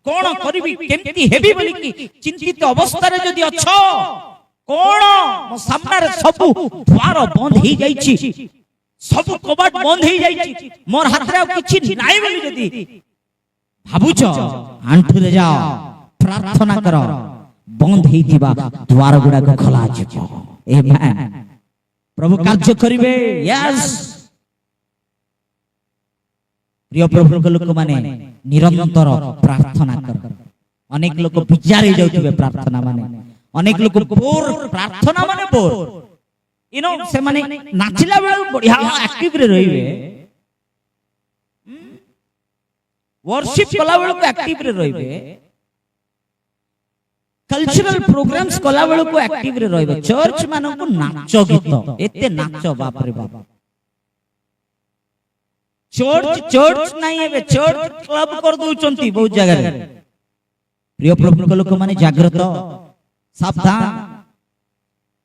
कोन करिबी केमती हेबी बोली कि चिंतित अवस्था रे जदी अछो कोण मो सामने सबु द्वार बंद ही जाइछि सबु कबाट बंद ही जाइछि मोर हाथ रे किछि नाइ बोली जदी भाबुछ आंठु रे जाओ प्रार्थना करो बंद ही थिबा द्वार गुडा को खोला जिवो आमेन प्रभु कार्य करिवे यस प्रिय प्रभु के लोक माने निरंतर प्रार्थना कर अनेक लोक बिचारे जाउथिबे प्रार्थना माने अनेक लोक बोर प्रार्थना माने बोर यू नो से माने नाचिला बेला बढ़िया एक्टिव रे रहिबे वर्शिप कला बेला को एक्टिव रे रहिबे कल्चरल प्रोग्राम्स कला बेला को एक्टिव रे रहिबे चर्च मानो को नाच गीत एते नाच बाप रे बाप चर्च नहीं है चर्च क्लब कर दउचंती बहुत जगह रे प्रिय प्रभु के लोक माने जागृत सावधान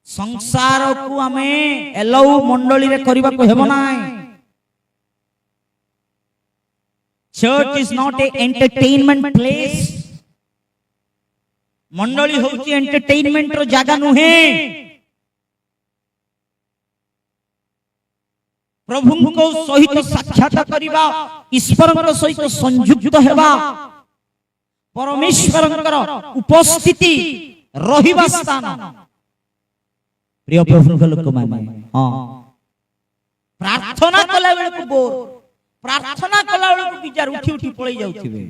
संसार को हमें एलाउ मंडली रे करबा को हेबो नाय church is not a entertainment place मंडली होची एंटरटेनमेंट रो जागा नुहे प्रभु को सहित साक्षात करिबा ईश्वर सहित संयुक्त हेबा परमेश्वर उपस्थिति रहिबा स्थान प्रिय प्रभु के लोक माने हां प्रार्थना कला बेले को बोर प्रार्थना कला बेले को विचार उठी उठी पळै जाउथिबे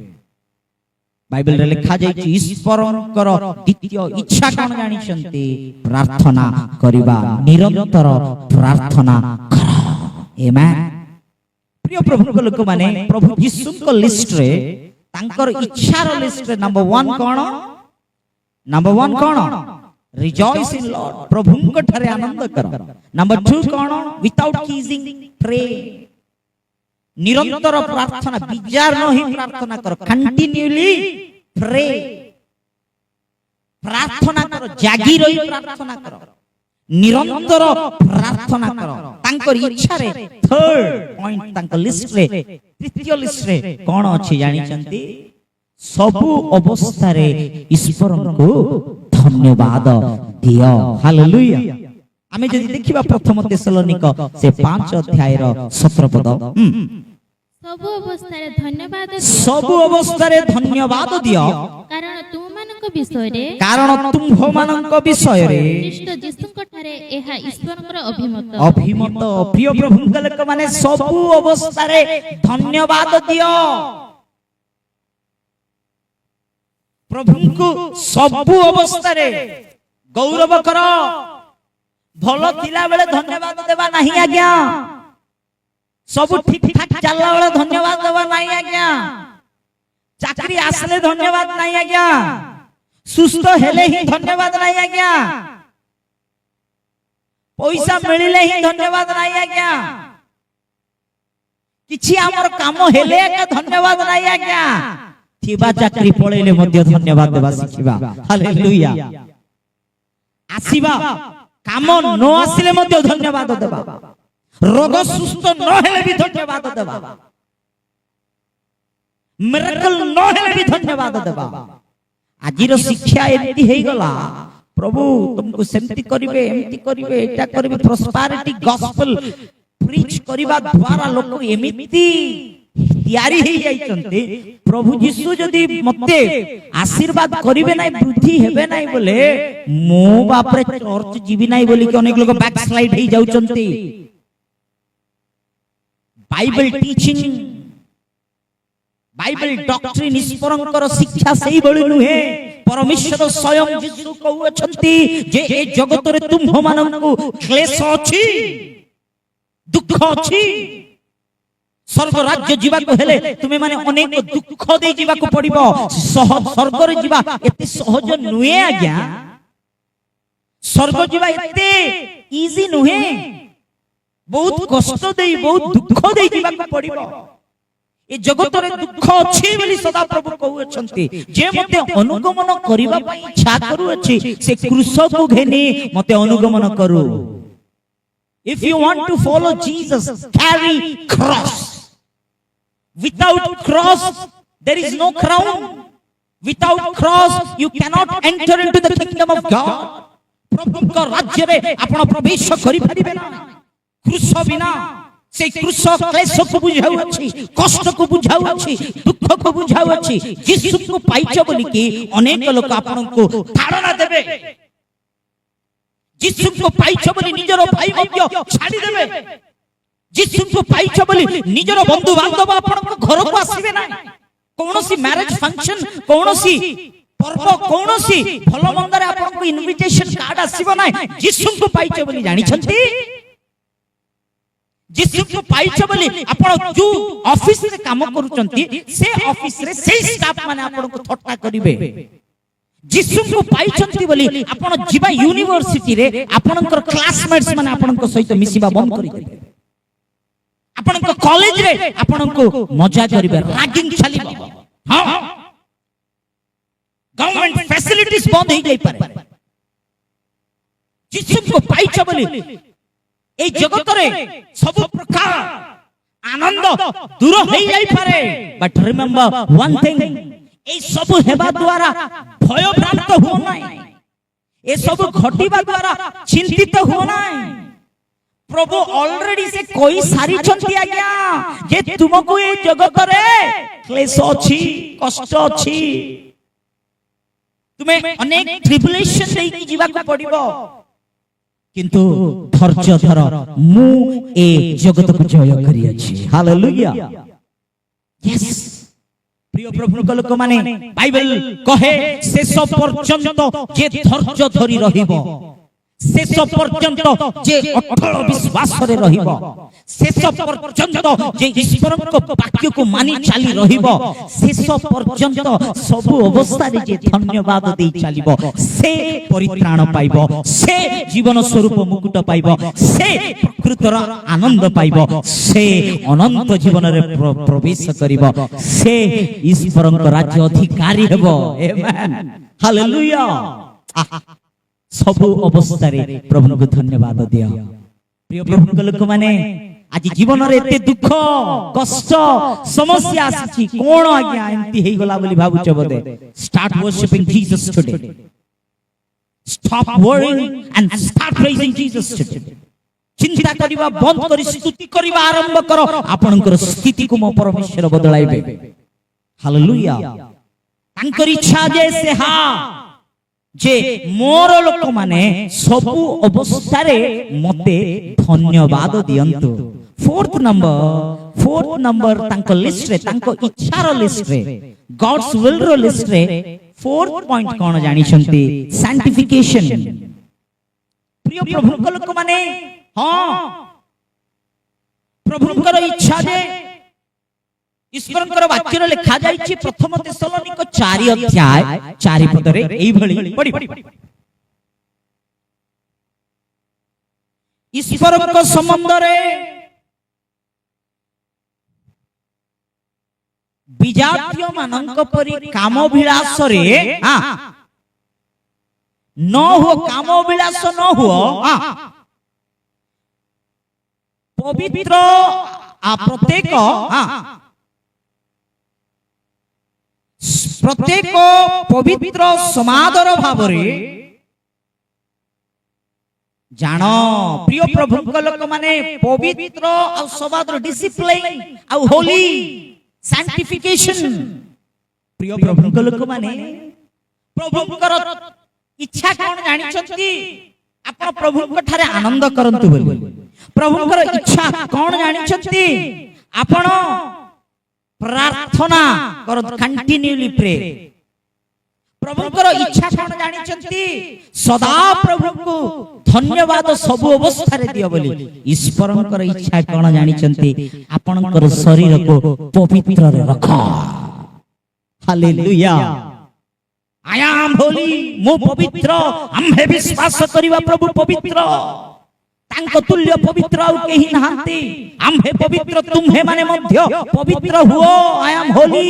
बाइबल रे लिखा जायछि ईश्वरकर द्वितीय इच्छा कोन जानि छन्ति प्रार्थना करिबा निरंतर प्रार्थना कर आमेन प्रिय प्रभु के लोक माने प्रभु यीशु को लिस्ट रे तांकर इच्छा रो लिस्ट रे नंबर 1 कोन रिजॉइस इन लॉर्ड प्रभु को ठरे आनंद कर नंबर 2 कोन विदाउट कीजिंग प्रे निरंतर प्रार्थना विचार नहीं प्रार्थना कर कंटिन्यूली प्रे प्रार्थना कर जागी रही प्रार्थना कर निरंतर प्रार्थना कर तांकर इच्छा रे थर्ड पॉइंट तांकर लिस्ट रे तृतीय लिस्ट रे कोन अछि जानि छंती सबु अवस्था रे ईश्वर को धन्यवाद दियो हालेलुया आमे जदि देखिबा प्रथम तेसलोनिक से 5 अध्याय रो 17 पद सब अवस्था रे धन्यवाद दियो कारण तुम मानक विषय रे ख्रीष्ट यीशुଙ୍କ ठारे एहा ईश्वरଙ୍କର अभिमत प्रिय प्रभु के माने सब अवस्था रे धन्यवाद दियो प्रभु को सब अवस्था रे गौरव करो भलो थिला बेले धन्यवाद देबा नहीं आज्ञा सब ठीक ठाक चलला बेले धन्यवाद देबा नहीं आज्ञा चाकरी आसले धन्यवाद नहीं आज्ञा सुस्त हेले ही धन्यवाद नहीं आज्ञा पैसा मिलिले ही धन्यवाद नहीं आज्ञा किछि हमर काम हेले का धन्यवाद नहीं आज्ञा थिबा चाकरी पळेले मध्य धन्यवाद देबा सिखिबा हालेलुया आसीबा काम न आसिले मध्य धन्यवाद देबा रोग सुस्त न हेले भी धन्यवाद देबा मिरेकल न हेले भी धन्यवाद देबा आजिर शिक्षा एति हेई गला प्रभु तुमको सेमति करिवे एमति करिवे एटा करिवे प्रॉस्पेरिटी गॉस्पेल प्रीच करिबा द्वारा लोक एमिति तैयारी हे जाइचंते प्रभु यीशु जदी मते आशीर्वाद करिवे नै वृद्धि हेबे नै बोले मो बाप रे चर्च जीवी नै बोली कि अनेक लोग बैक स्लाइड हे जाउचंती बाइबल टीचिंग बाइबल डॉक्ट्रिन ईश्वरंकर शिक्षा सही बळी नुहे परमेश्वर स्वयं यीशु कहउछंती जे ए जगत रे तुम माननकु क्लेश अछि दुख अछि स्वर्ग राज्य जीवा को हेले तुमे माने अनेक दुख दे जीवा को पड़िबो स्वर्ग रे जीवा एते सहज नुहे आज्ञा स्वर्ग जीवा एते इजी नुहे बहुत कष्ट दे बहुत दुख दे जीवा को पड़िबो ए जगत रे दुख अछि बोली सदा प्रभु कहउछंती जे मते अनुगमन करिबा पई इच्छा करू अछि से क्रूस को घेनी मते अनुगमन करू if you want to follow Jesus carry cross without cross there is no crown without cross you cannot enter into the kingdom of God प्रभुଙ୍କ राज्ୟରେ ଆପଣ ପ୍ରବେଶ କରିପାରିବେ ନା। କୃଷ ବିନା ସେ କୃଷ କ୍ଲେଶକୁ ବୁଝାଉଅଛି, କଷ୍ଟକୁ ବୁଝାଉଅଛି, ଦୁଃଖକୁ ବୁଝାଉଅଛି। ଯୀଶୁଙ୍କୁ ପାଇଛ ବୋଲିକି ଅନେକ ଲୋକ ଆପଣଙ୍କୁ ଧାରଣା ଦେବେ। ଯୀଶୁଙ୍କୁ ପାଇଛ ବୋଲି ନିଜର ଭାଇ ମଧ୍ୟ ଛାଡ଼ିଦେବେ। ଯୀଶୁଙ୍କୁ ପାଇଛ ବୋଲି ନିଜର ବନ୍ଧୁ ବାନ୍ଧବ ଆପଣଙ୍କ ଘରକୁ ଆସିବେ ନାହିଁ। କୌଣସି ମ୍ୟାରେଜ ଫଙ୍କସନ, କୌଣସି ପର୍ବ, କୌଣସି ଭଲ ମନ୍ଦରେ ଆପଣଙ୍କୁ ଇନଭିଟେସନ କାର୍ଡ ଆସିବ ନାହିଁ। ଯୀଶୁଙ୍କୁ ପାଇଛ ବୋଲି ଜାଣିଛନ୍ତି। ଯୀଶୁଙ୍କୁ ପାଇଛ ବୋଲି ଆପଣ ଯୋଉ ଅଫିସରେ କାମ କରୁଛନ୍ତି ସେ ଅଫିସରେ ସେଇ ଷ୍ଟାଫ ମାନେ ଆପଣଙ୍କୁ ଥଟ୍ଟା କରିବେ। ଯୀଶୁଙ୍କୁ ପାଇଛନ୍ତି ବୋଲି ଆପଣ ଯିବା ୟୁନିଭର୍ସିଟିରେ ଆପଣଙ୍କର କ୍ଲାସମେଟ୍ସ ମାନେ ଆପଣଙ୍କ ସହିତ ମିଶିବା ବନ୍ଦ କରିଦେବେ। ଆପଣଙ୍କ କଲେଜରେ ଆପଣଙ୍କୁ ମଜା କରିବେ, ରାଗିଂ ଚାଲିବ। ହଁ, ଗଭର୍ଣ୍ଣମେଣ୍ଟ ଫ୍ୟାସିଲିଟିଜ ବନ୍ଦ ହେଇଯାଇପାରେ। ଯୀଶୁଙ୍କୁ ପାଇଛ ବୋଲି এই জগତରେ ସବୁ ପ୍ରକାର ଆନନ୍ଦ ଦୂର ହେଇଯାଇପାରେ। ବଟ୍ ରିମେମ୍ବର ୱାନ୍ ଥିଙ୍ଗ, এই ସବୁ ହେବା ଦ୍ୱାରା ଭୟଭ୍ରାନ୍ତ ହୁଅ ନାହିଁ। ଏ ସବୁ ଘଟିବା ଦ୍ୱାରା ଚିନ୍ତିତ ହୁଅ ନାହିଁ। ପ୍ରଭୁ ଅଲରେଡି ସେ କହି ସାରିଛନ୍ତି ଆଜ୍ଞା ଯେ ତୁମକୁ এই ଜଗତରେ କ୍ଲେଶ ଅଛି, କଷ୍ଟ ଅଛି, ତୁମେ ଅନେକ ଟ୍ରିବୁଲେସନ ଦେଇକି ଯିବାକୁ ପଡ଼ିବ। କିନ୍ତୁ ଧୈର୍ଯ୍ୟ ଧର, ମୁଁ ଏ ଜଗତକୁ ଜୟ କରିଅଛି। Hallelujah, yes. প্রিয় প্রভুଙ୍କ ଲୋକମାନେ, ବାଇବେଲ କହେ ଶେଷ ପର୍ଯ୍ୟନ୍ତ ଯେ ଧୈର୍ଯ୍ୟ ଧରି ରହିବ, ଶେଷ ପର୍ଯ୍ୟନ୍ତ ଯେ ଅଟଳ ବିଶ୍ୱାସରେ ରହିବ, ଶେଷ ପର୍ଯ୍ୟନ୍ତ ଯେ ଈଶ୍ୱରଙ୍କ ବାକ୍ୟକୁ ମାନି ଚାଲି ରହିବ, ଶେଷ ପର୍ଯ୍ୟନ୍ତ ସବୁ ଅବସ୍ଥାରେ ଯେ ଧନ୍ୟବାଦ ଦେଇ ଚାଲିବ, ସେ ପରିତ୍ରାଣ ପାଇବ, ସେ ଜୀବନ ସ୍ୱରୂପ ମୁକୁଟ ପାଇବ, ସେ ପ୍ରକୃତର ଆନନ୍ଦ ପାଇବ, ସେ ଅନନ୍ତ ଜୀବନରେ ପ୍ରବେଶ କରିବ, ସେ ଈଶ୍ୱରଙ୍କ ରାଜ୍ୟ ଅଧିକାରୀ ହେବ। ଆମେନ୍, ହାଲେଲୁୟା। ସବୁ ଅବସ୍ଥାରେ ପ୍ରଭୁଙ୍କୁ ଧନ୍ୟବାଦ ଦିଅ। ପ୍ରିୟ ପ୍ରଭୁଙ୍କ ଲୋକମାନେ, ଆଜି ଜୀବନରେ ଏତେ ଦୁଃଖ, କଷ୍ଟ, ସମସ୍ୟା ଆସିଛି, କଣ ଆଜ୍ଞା ଏମିତି ହେଇଗଲା ବୋଲି ଭାବୁଛ ବୋଧେ? Start worshiping Jesus today. Stop worrying and start praising Jesus today. ଚିନ୍ତା କରିବା ବନ୍ଦ କରି ସ୍ତୁତି କରିବା ଆରମ୍ଭ କର। ଆପଣଙ୍କର ସ୍ଥିତିକୁ ମୋ ପରମେଶ୍ୱର ବଦଳାଇବେ। ହାଲେଲୁୟା। ତାଙ୍କର ଇଚ୍ଛା ଯେ ମୋର ଲୋକମାନେ ସବୁ ଅବସ୍ଥାରେ ମତେ ଧନ୍ୟବାଦ ଦିଅନ୍ତୁ। फोर्थ नंबर तांको लिस्ट रे, तांको इच्छार लिस्ट रे, गॉड्स विल रो लिस्ट रे फोर्थ पॉइंट कोन जानि छंती? सैंक्टिफिकेशन। प्रिय प्रभुଙ୍କ लोक माने, हां, प्रभुଙ୍କର इच्छा जे ईश्वरଙ୍କର वाक्ୟରେ ଲେଖା ଯାଇଛି प्रथम तेसलोनिक 4 अध्याय 4 पदरे एई भଳି पढि ईश्वरଙ୍କ संबंधरे विजातीय मानक परि कामविलास रे न हो, कामविलास न हो, पवित्र प्रत्येक पवित्र समादर भावरे जान। प्रिय प्रभुଙ୍କ लोक माने पवित्र आ समादर डिसिप्लिन आ होली सैंक्टिफिकेशन। प्रिय प्रभुଙ୍କ लोक माने प्रभुଙ୍କର इच्छा कोन जानि छथि? आपण प्रभुଙ୍କ ठारे आनंद करंतु बोली। प्रभुଙ୍କର इच्छा कोन जानि छथि? आपण प्रार्थना करो, कंटिन्यूली प्रे। प्रभुଙ୍କର इच्छा कोन जानि छथि? सदा प्रभुको धन्यवाद सब अवस्था रे दियो बोली। ईश्वरଙ୍କର इच्छा कोन जानि छथि? आपणकर शरीर को पवित्र रे रखो। हालेलुया। आई एम होली, मो पवित्र। आम्हे विश्वास करिवा प्रभु पवित्र, तांको तुल्य पवित्र आउ केही नहांती। आम्हे पवित्र, तुम्हे माने मध्य पवित्र हुओ। आई एम होली,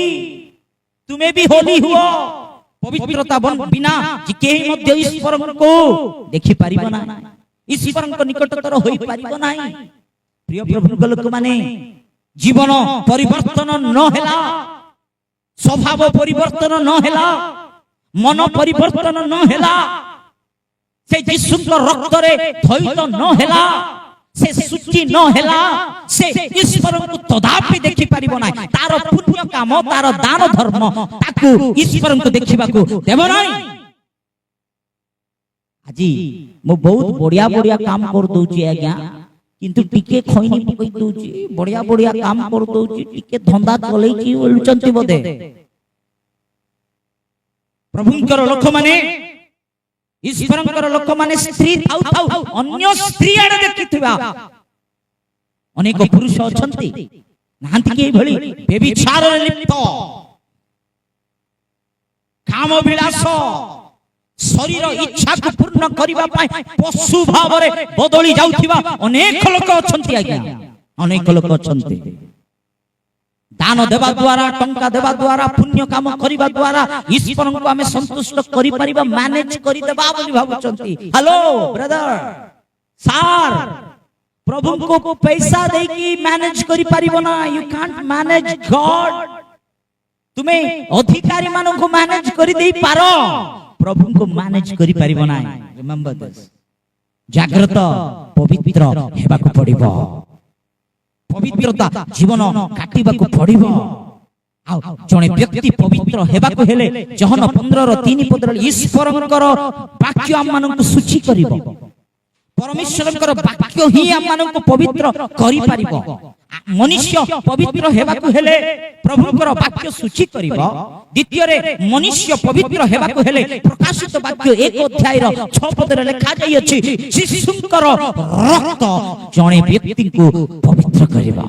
तुमे भी होली हुओ। पवित्रता बिना जे केही मध्य ईश्वरको देखि पारिबो ना, ईश्वरको निकटतर होई पारिबो नाही। प्रिय प्रभुଙ୍କ लोक माने, जीवन परिवर्तन न हेला, स्वभाव परिवर्तन न हेला, मन परिवर्तन न हेला, से यीशुଙ୍କ ରକ୍ତରେ ଧୈତ ନ ହେଲା से सुचि न ହେଲା से ईश्वरଙ୍କୁ तदापि देखि परिबो नै तार पुण्य काम तार दान धर्म ताकू ईश्वरଙ୍କୁ देखिबाकू देबो नै आजी मो बहुत बढ़िया बढ़िया काम कर दउची आज्ञा किंतु टिके खैनी पकई दउची बढ़िया बढ़िया काम कर दउची टिके धंदा चलै छी ओलचंती बोदे प्रभुंकर लोक माने ईश्वरंकर लोक माने स्त्री थाउ थाउ अन्य स्त्री आड़े देखिथिबा अनेक पुरुष अछंती नांती के भली बेविचार रे लिप्त काम विलास शरीर इच्छा को पूर्ण करिबा पाए पशु भाव रे बदली जाउथिबा अनेक लोक अछंती आज्ञा अनेक लोक अछंती दान देवा द्वारा टंका देवा द्वारा पुण्य काम करिबा द्वारा ईश्वर को हमें संतुष्ट करि परिबा मैनेज करि देबा बोली भाबुचंती हेलो ब्रदर सर प्रभु को पैसा दे की मैनेज करि परिबो ना यू कांट मैनेज गॉड तुम्हें अधिकारी मानन को मैनेज करि देई पारो प्रभु को मैनेज करि परिबो ना रिमेंबर दिस जागृत पवित्र हेबा को पड़िबो पवित्रता जीवन काटिबा को पड़िबो आ जने व्यक्ति पवित्र हेबा को हेले जहन 15:3 पदर ईश्वरंकर वाक्य हम मानन को सूची करिवो परमेश्वरंकर वाक्य ही हम मानन को पवित्र करि परिबो मनुष्य पवित्र हेबा को हेले प्रभुकर वाक्य सूची करिवो द्वितीय रे मनुष्य पवित्र हेबा को हेले प्रकाशित वाक्य 1 अध्याय रो 6 पद रे लिखा जाई अछि यीशुंकर रक्त जने व्यक्ति को पवित्र करिबा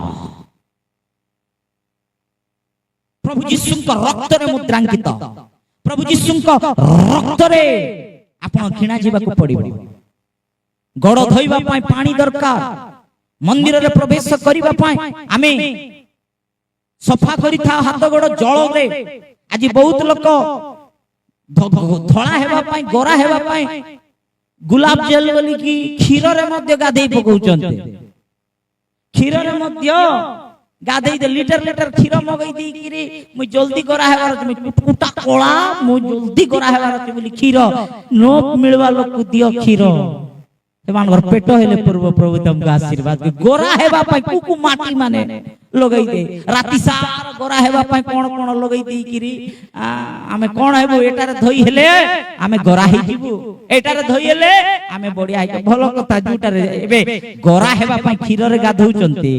प्रभु यीशुंकर रक्त रे मुद्रांकित प्रभु यीशुंकर रक्त रे आपण खिणा जीवा को पड़िबो गड़ धोइबा पई पानी दरकार मंदिर रे प्रवेश करिबा पाए आमे सफा करि था हाथ गोड़ जळ रे आज बहुत लोक धळा हेबा पाए गोरा हेबा पाए गुलाब जल बोली की खीर रे मध्य गाधै पकौचंते खीर रे मध्य गाधै दे लीटर लीटर खीर मगै दी कि मु जल्दी गोरा हेबार तुम कुटा कोळा मु जल्दी गोरा हेबार तुम बोली खीर नो मिलवा लोक दियो खीर सेमान घर पेट हेले पूर्व प्रभु तुमको आशीर्वाद गोरा हेबा पई कुकु माटी माने लगै दे राति सार गोरा हेबा पई कोन कोन लगै दी किरी आमे कोन हेबो एटारे धोई हेले आमे गोरा हे जीवु एटारे धोई हेले आमे बढ़िया हे भलो कथा जुटारे एबे गोरा हेबा पई खीर रे गाधौ चंती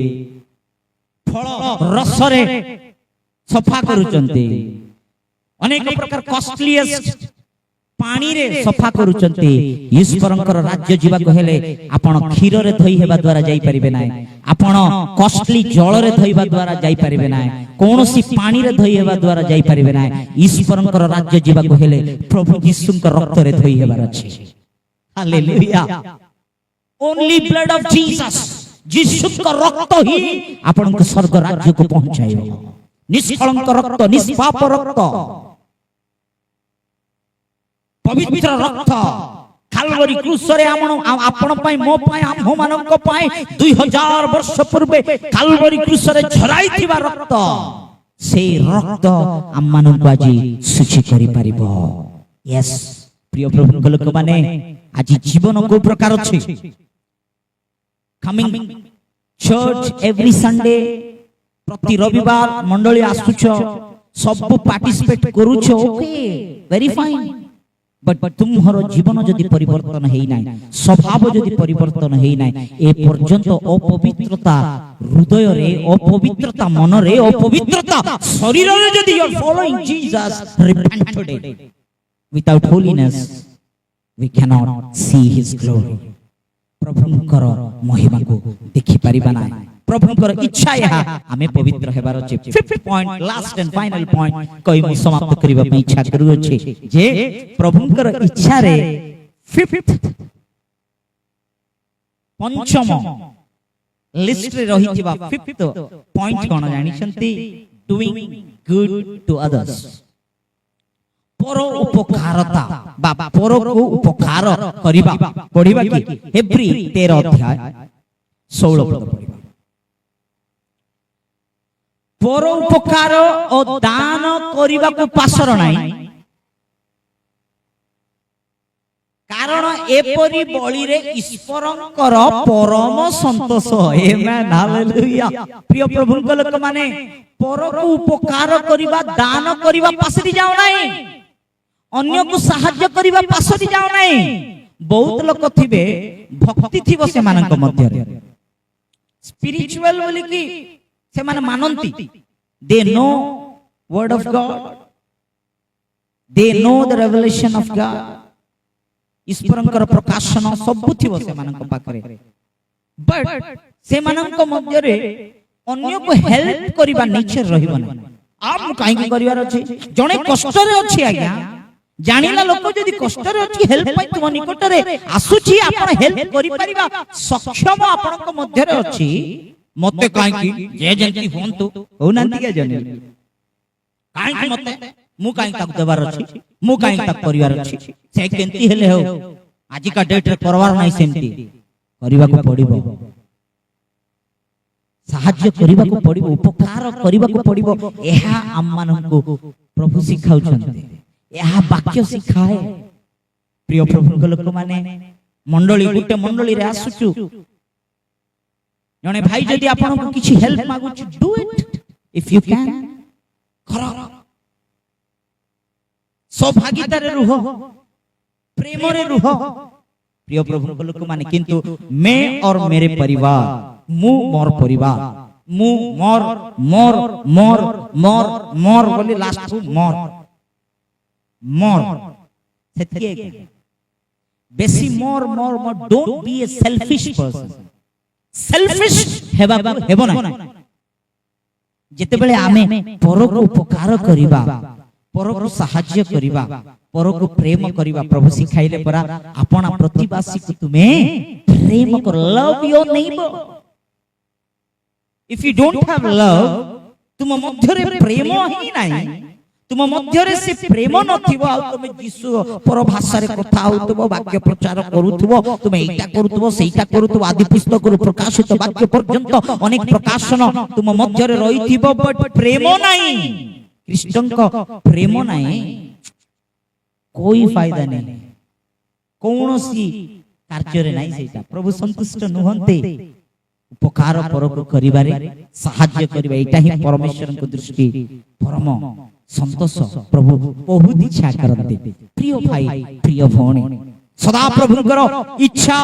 फल रस रे सफा करू चंती अनेक प्रकार कॉस्टलीएस्ट पानी रे सफा करूचंती ईश्वरंकर राज्य जीवा को हेले आपण खीर रे धोई हेबा द्वारा जाई परिबे नाय आपण कॉस्टली जल रे धोइबा द्वारा जाई परिबे नाय कोनोसी पानी रे धोई हेबा द्वारा जाई परिबे नाय ईश्वरंकर राज्य जीवा को हेले प्रभु यीशुंकर रक्त रे धोई हेबार अछि hallelujah only blood of Jesus यीशुंकर रक्त ही आपण को स्वर्ग राज्य को पहुंचाइबो निष्कलंक रक्त निष्पाप रक्त पवित्र रक्त कालवरी क्रूस रे आपण पई मो पई हम मानक पई 2000 वर्ष पूर्वे कालवरी क्रूस रे झराई थिबा रक्त से रक्त हम मानक आजी सूची करि परिबो यस प्रिय प्रभु लोक माने आजी जीवन को प्रकार अछि कमिंग चर्च एवरी संडे प्रति रविवार मंडली आसुछ सब पार्टिसिपेट करूछ ओके वेरी फाइन बट तुम्हारो जीवन जदि परिवर्तन हेई नाय स्वभाव जदि परिवर्तन हेई नाय ए पर्यंत अपवित्रता हृदय रे अपवित्रता मन रे अपवित्रता शरीर रे जदि you are following Jesus repent today without holiness we can not see his glory प्रभुंकर महिमा को देखि परिबा नाय प्रभुंकर इच्छा या हमें पवित्र हेबार अछि fifth point last and final point कहि मु समाप्त करिबा पई इच्छा करू अछि जे प्रभुंकर इच्छा रे फिफ्थ पंचम लिस्ट रे रहिथिबा फिफ्थ पॉइंट कोन जानि छंती डूइंग गुड टू अदर्स पर उपकारता बा पर को उपकार करिबा पढिबा कि हेब्री 13 अध्याय 16 पद पढिबा पर उपकार और दान करिबा को पासर नाही କାରଣ ଏପରି ବଳିରେ ଈଶ୍ୱରଙ୍କର ପରମ ସନ୍ତୋଷ। ଆମେନ୍, ହାଲେଲୁୟା। ପ୍ରିୟ ପ୍ରଭୁଙ୍କ ଲୋକମାନେ, ପରକୁ ଉପକାର କରିବା, ଦାନ କରିବା ପାସରି ଯାଉ ନାହିଁ, ଅନ୍ୟକୁ ସାହାଯ୍ୟ କରିବା ପାସରି ଯାଉ ନାହିଁ। ବହୁତ ଲୋକ ଥିବେ, ଭକ୍ତି ଥିବ ସେମାନଙ୍କ ମଧ୍ୟରେ, ସ୍ପିରିଚୁଆଲ ବୋଲି କି ସେମାନେ ମାନନ୍ତି, they know word of God, they know the revelation of God, ଈଶ୍ୱରଙ୍କର ପ୍ରକାଶନ ସବୁ ଥିବ ସେମାନଙ୍କ ପାଖରେ, ବଟ୍ ସେମାନଙ୍କ ମଧ୍ୟରେ ଅନ୍ୟକୁ ହେଲ୍ପ କରିବା ନେଚର ରହିବ ନାହିଁ। ଆଉ ମୁଁ କାହିଁକି କରିବାର ଅଛି, ଜଣେ କଷ୍ଟରେ ଅଛି ଆଜ୍ଞା, ଜାଣିଲା ଲୋକ ଯଦି କଷ୍ଟରେ ଅଛି, ହେଲ୍ପ ପାଇଁ ତୁମ ନିକଟରେ ଆସୁଛି, ଆପଣ ହେଲ୍ପ କରିପାରିବା ସକ୍ଷମ ଆପଣଙ୍କ ମଧ୍ୟରେ ଅଛି, ମତେ କାହିଁକି ଯେ ଯେମିତି ହୁଅନ୍ତୁ ହଉନାହାନ୍ତି କେ ଜଣେ, କାହିଁକି ମତେ, ମୁଁ କାହିଁକି ତାକୁ ଦେବାର ଅଛି, ମୁଁ କାହିଁକି ତାକୁ କରିବାର ଅଛି, ସେ କେମିତି ହେଲେ ହଉ, ଆଜିକା ଡେଟରେ କରିବାର ନାହିଁ, ସେମିତି କରିବାକୁ ପଡିବ, ସାହାଯ୍ୟ କରିବାକୁ ପଡିବ, ଉପକାର କରିବାକୁ ପଡିବ। ଏହା ଆମମାନଙ୍କୁ ପ୍ରଭୁ ଶିଖାଉଛନ୍ତି, ଏହା ବାକ୍ୟ ଶିଖାଏ। ପ୍ରିୟ ପ୍ରଭୁଙ୍କ ଲୋକମାନେ, ମଣ୍ଡଳୀ, ଗୋଟେ ମଣ୍ଡଳୀରେ ଆସୁଛୁ, ଜଣେ ଭାଇ ଯଦି ଆପଣଙ୍କୁ କିଛି ହେଲ୍ପ ମାଗୁଛି, ଡୁ ଇଟ୍ ଇଫ୍ ୟୁ କ୍ୟାନ୍, କର, ସୌଭାଗିତାରେ ରୁହ, ପ୍ରେମରେ ରୁହ। ପ୍ରିୟ ପ୍ରଭୁଙ୍କ ଲୋକମାନେ, କିନ୍ତୁ ମେ और मेरे परिवार, ମୁଁ ମୋର ପରିବାର, ମୁଁ ମୋର ମୋର ମୋର ମୋର ମୋର ବୋଲି ଲାଷ୍ଟକୁ ମୋର ମୋର, ସେତିକି ବେଶୀ ମୋର ମୋର ମୋର। Don't B A selfish person, selfish ହେବାକୁ ହେବ ନାହିଁ। ଯେତେବେଳେ ଆମେ ପରକୁ ଉପକାର କରିବା, ପରକୁ ସାହାଯ୍ୟ କରିବା, ପରକୁ ପ୍ରେମ କରିବା, ପ୍ରଭୁ ଶିଖାଇଲେ ପରା, ଆପଣା ପ୍ରତିବାସୀକୁ ତୁମେ ପ୍ରେମ କର, love your neighbour. If you don't have love, ତୁମ ମଧ୍ୟରେ ପ୍ରେମ ହିଁ ନାହିଁ, ତୁମ ମଧ୍ୟରେ ସେ ପ୍ରେମ ନଥିବ, ଆଉ ତୁମେ ଯୀଶୁ ପର ଭାଷାରେ କଥା ହଉଥିବ, ବାକ୍ୟ ପ୍ରଚାର କରୁଥିବ, ତୁମେ ଏଇଟା କରୁଥିବ, ସେଇଟା କରୁଥିବ, ଆଦି ପୁସ୍ତକରୁ ପ୍ରକାଶିତ ବାକ୍ୟ ପର୍ଯ୍ୟନ୍ତ ଅନେକ ପ୍ରକାଶନ ତୁମ ମଧ୍ୟରେ ରହିଥିବ, ବଟ୍ ପ୍ରେମ ନାହିଁ, ଖ୍ରୀଷ୍ଟଙ୍କ ପ୍ରେମ ନାହିଁ, कोई फायदा नहीं, कौनसी କାର୍ଯ୍ୟରେ ନାହିଁ। ସେଇଟା ପ୍ରଭୁ ସନ୍ତୁଷ୍ଟ ନୁହନ୍ତି। ଉପକାର ପରକୁ କରିବାରେ, ସାହାଯ୍ୟ କରିବା, ଏଇଟା ହିଁ ପରମେଶ୍ୱରଙ୍କ ଦୃଷ୍ଟି ପରମ ସନ୍ତୋଷ ପ୍ରଭୁ ବହୁତ ଇଚ୍ଛା କରନ୍ତି। ପ୍ରିୟ ଭାଇ, ପ୍ରିୟ ଭଉଣୀ, ସଦା ପ୍ରଭୁଙ୍କର ଇଚ୍ଛା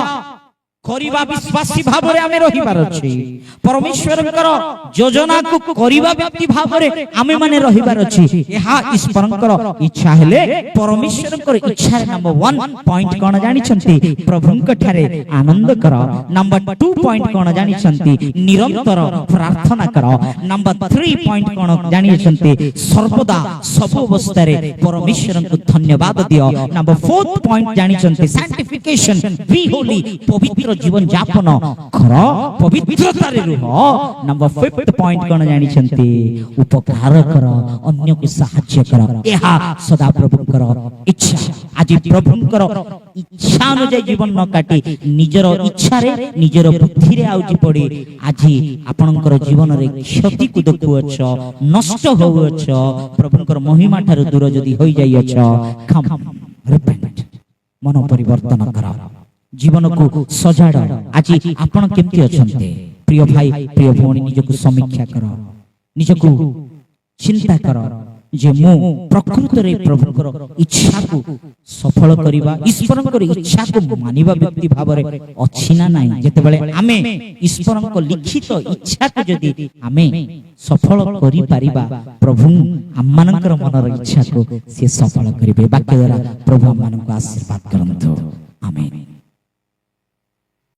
କରିବା ବିଶ୍ୱାସୀ ଭାବରେ ଆମେ ରହିବାର ଅଛି। ପରମେଶ୍ୱରଙ୍କର ଯୋଜନାକୁ କରିବା ବ୍ୟକ୍ତି ଭାବରେ ଆମେ ମାନେ ରହିବାର ଅଛି। ଏହା ଈଶ୍ୱରଙ୍କର ଇଚ୍ଛା ହେଲେ, ପରମେଶ୍ୱରଙ୍କର ଇଚ୍ଛାରେ ନମ୍ବର 1 ପଏଣ୍ଟ କଣ ଜାଣିଛନ୍ତି? ପ୍ରଭୁଙ୍କ ଠାରେ ଆନନ୍ଦ କର। ନମ୍ବର 2 ପଏଣ୍ଟ କଣ ଜାଣିଛନ୍ତି? ନିରନ୍ତର ପ୍ରାର୍ଥନା କର। ନମ୍ବର 3 ପଏଣ୍ଟ କଣ ଜାଣିଛନ୍ତି? ସର୍ବଦା ସବୁ ଅବସ୍ଥାରେ ପରମେଶ୍ୱରଙ୍କୁ ଧନ୍ୟବାଦ ଦିଅ। ନମ୍ବର 4 ପଏଣ୍ଟ ଜାଣିଛନ୍ତି? ସାନ୍ଟିଫିକେସନ, ବି ହୋଲି, ପବିତ୍ର जीवन जापन कर, पवित्रतारे रुह। नंबर 5 पॉइंट कौन जानिछंती? उपकार कर, अन्य को सहाय्य कर। एहा सदा प्रभुंकर इच्छा। आज प्रभुंकर इच्छा अनुसार जीवन न काटी निजर इच्छा रे, निजर बुद्धि रे आउजी पड़ी आज आपनकर जीवन रे क्षति को देखुअछ, नष्ट होउअछ, प्रभुंकर महिमा ठारू दूर जदी होई जाइअछ, कम रिपेंट, मन परिवर्तन कर, जीवन को सजाड़। आज आपण केमती अछंते? प्रिय भाई, प्रिय भौणी, निजको समीक्षा कर, निजको चिंता कर जे मु प्रकृत रे प्रभुकर इच्छा को सफल करिबा, ईश्वरकर इच्छा को मानिबा व्यक्ति भाबरे अछि ना नाही। जेतेबेले आमे ईश्वरक लिखित इच्छा को जदी आमे सफल करि पारिबा, प्रभु आम्मानकर मनर इच्छा को से सफल करिबे। वाक्य द्वारा प्रभु आम्मानक आशीर्वाद करंतु।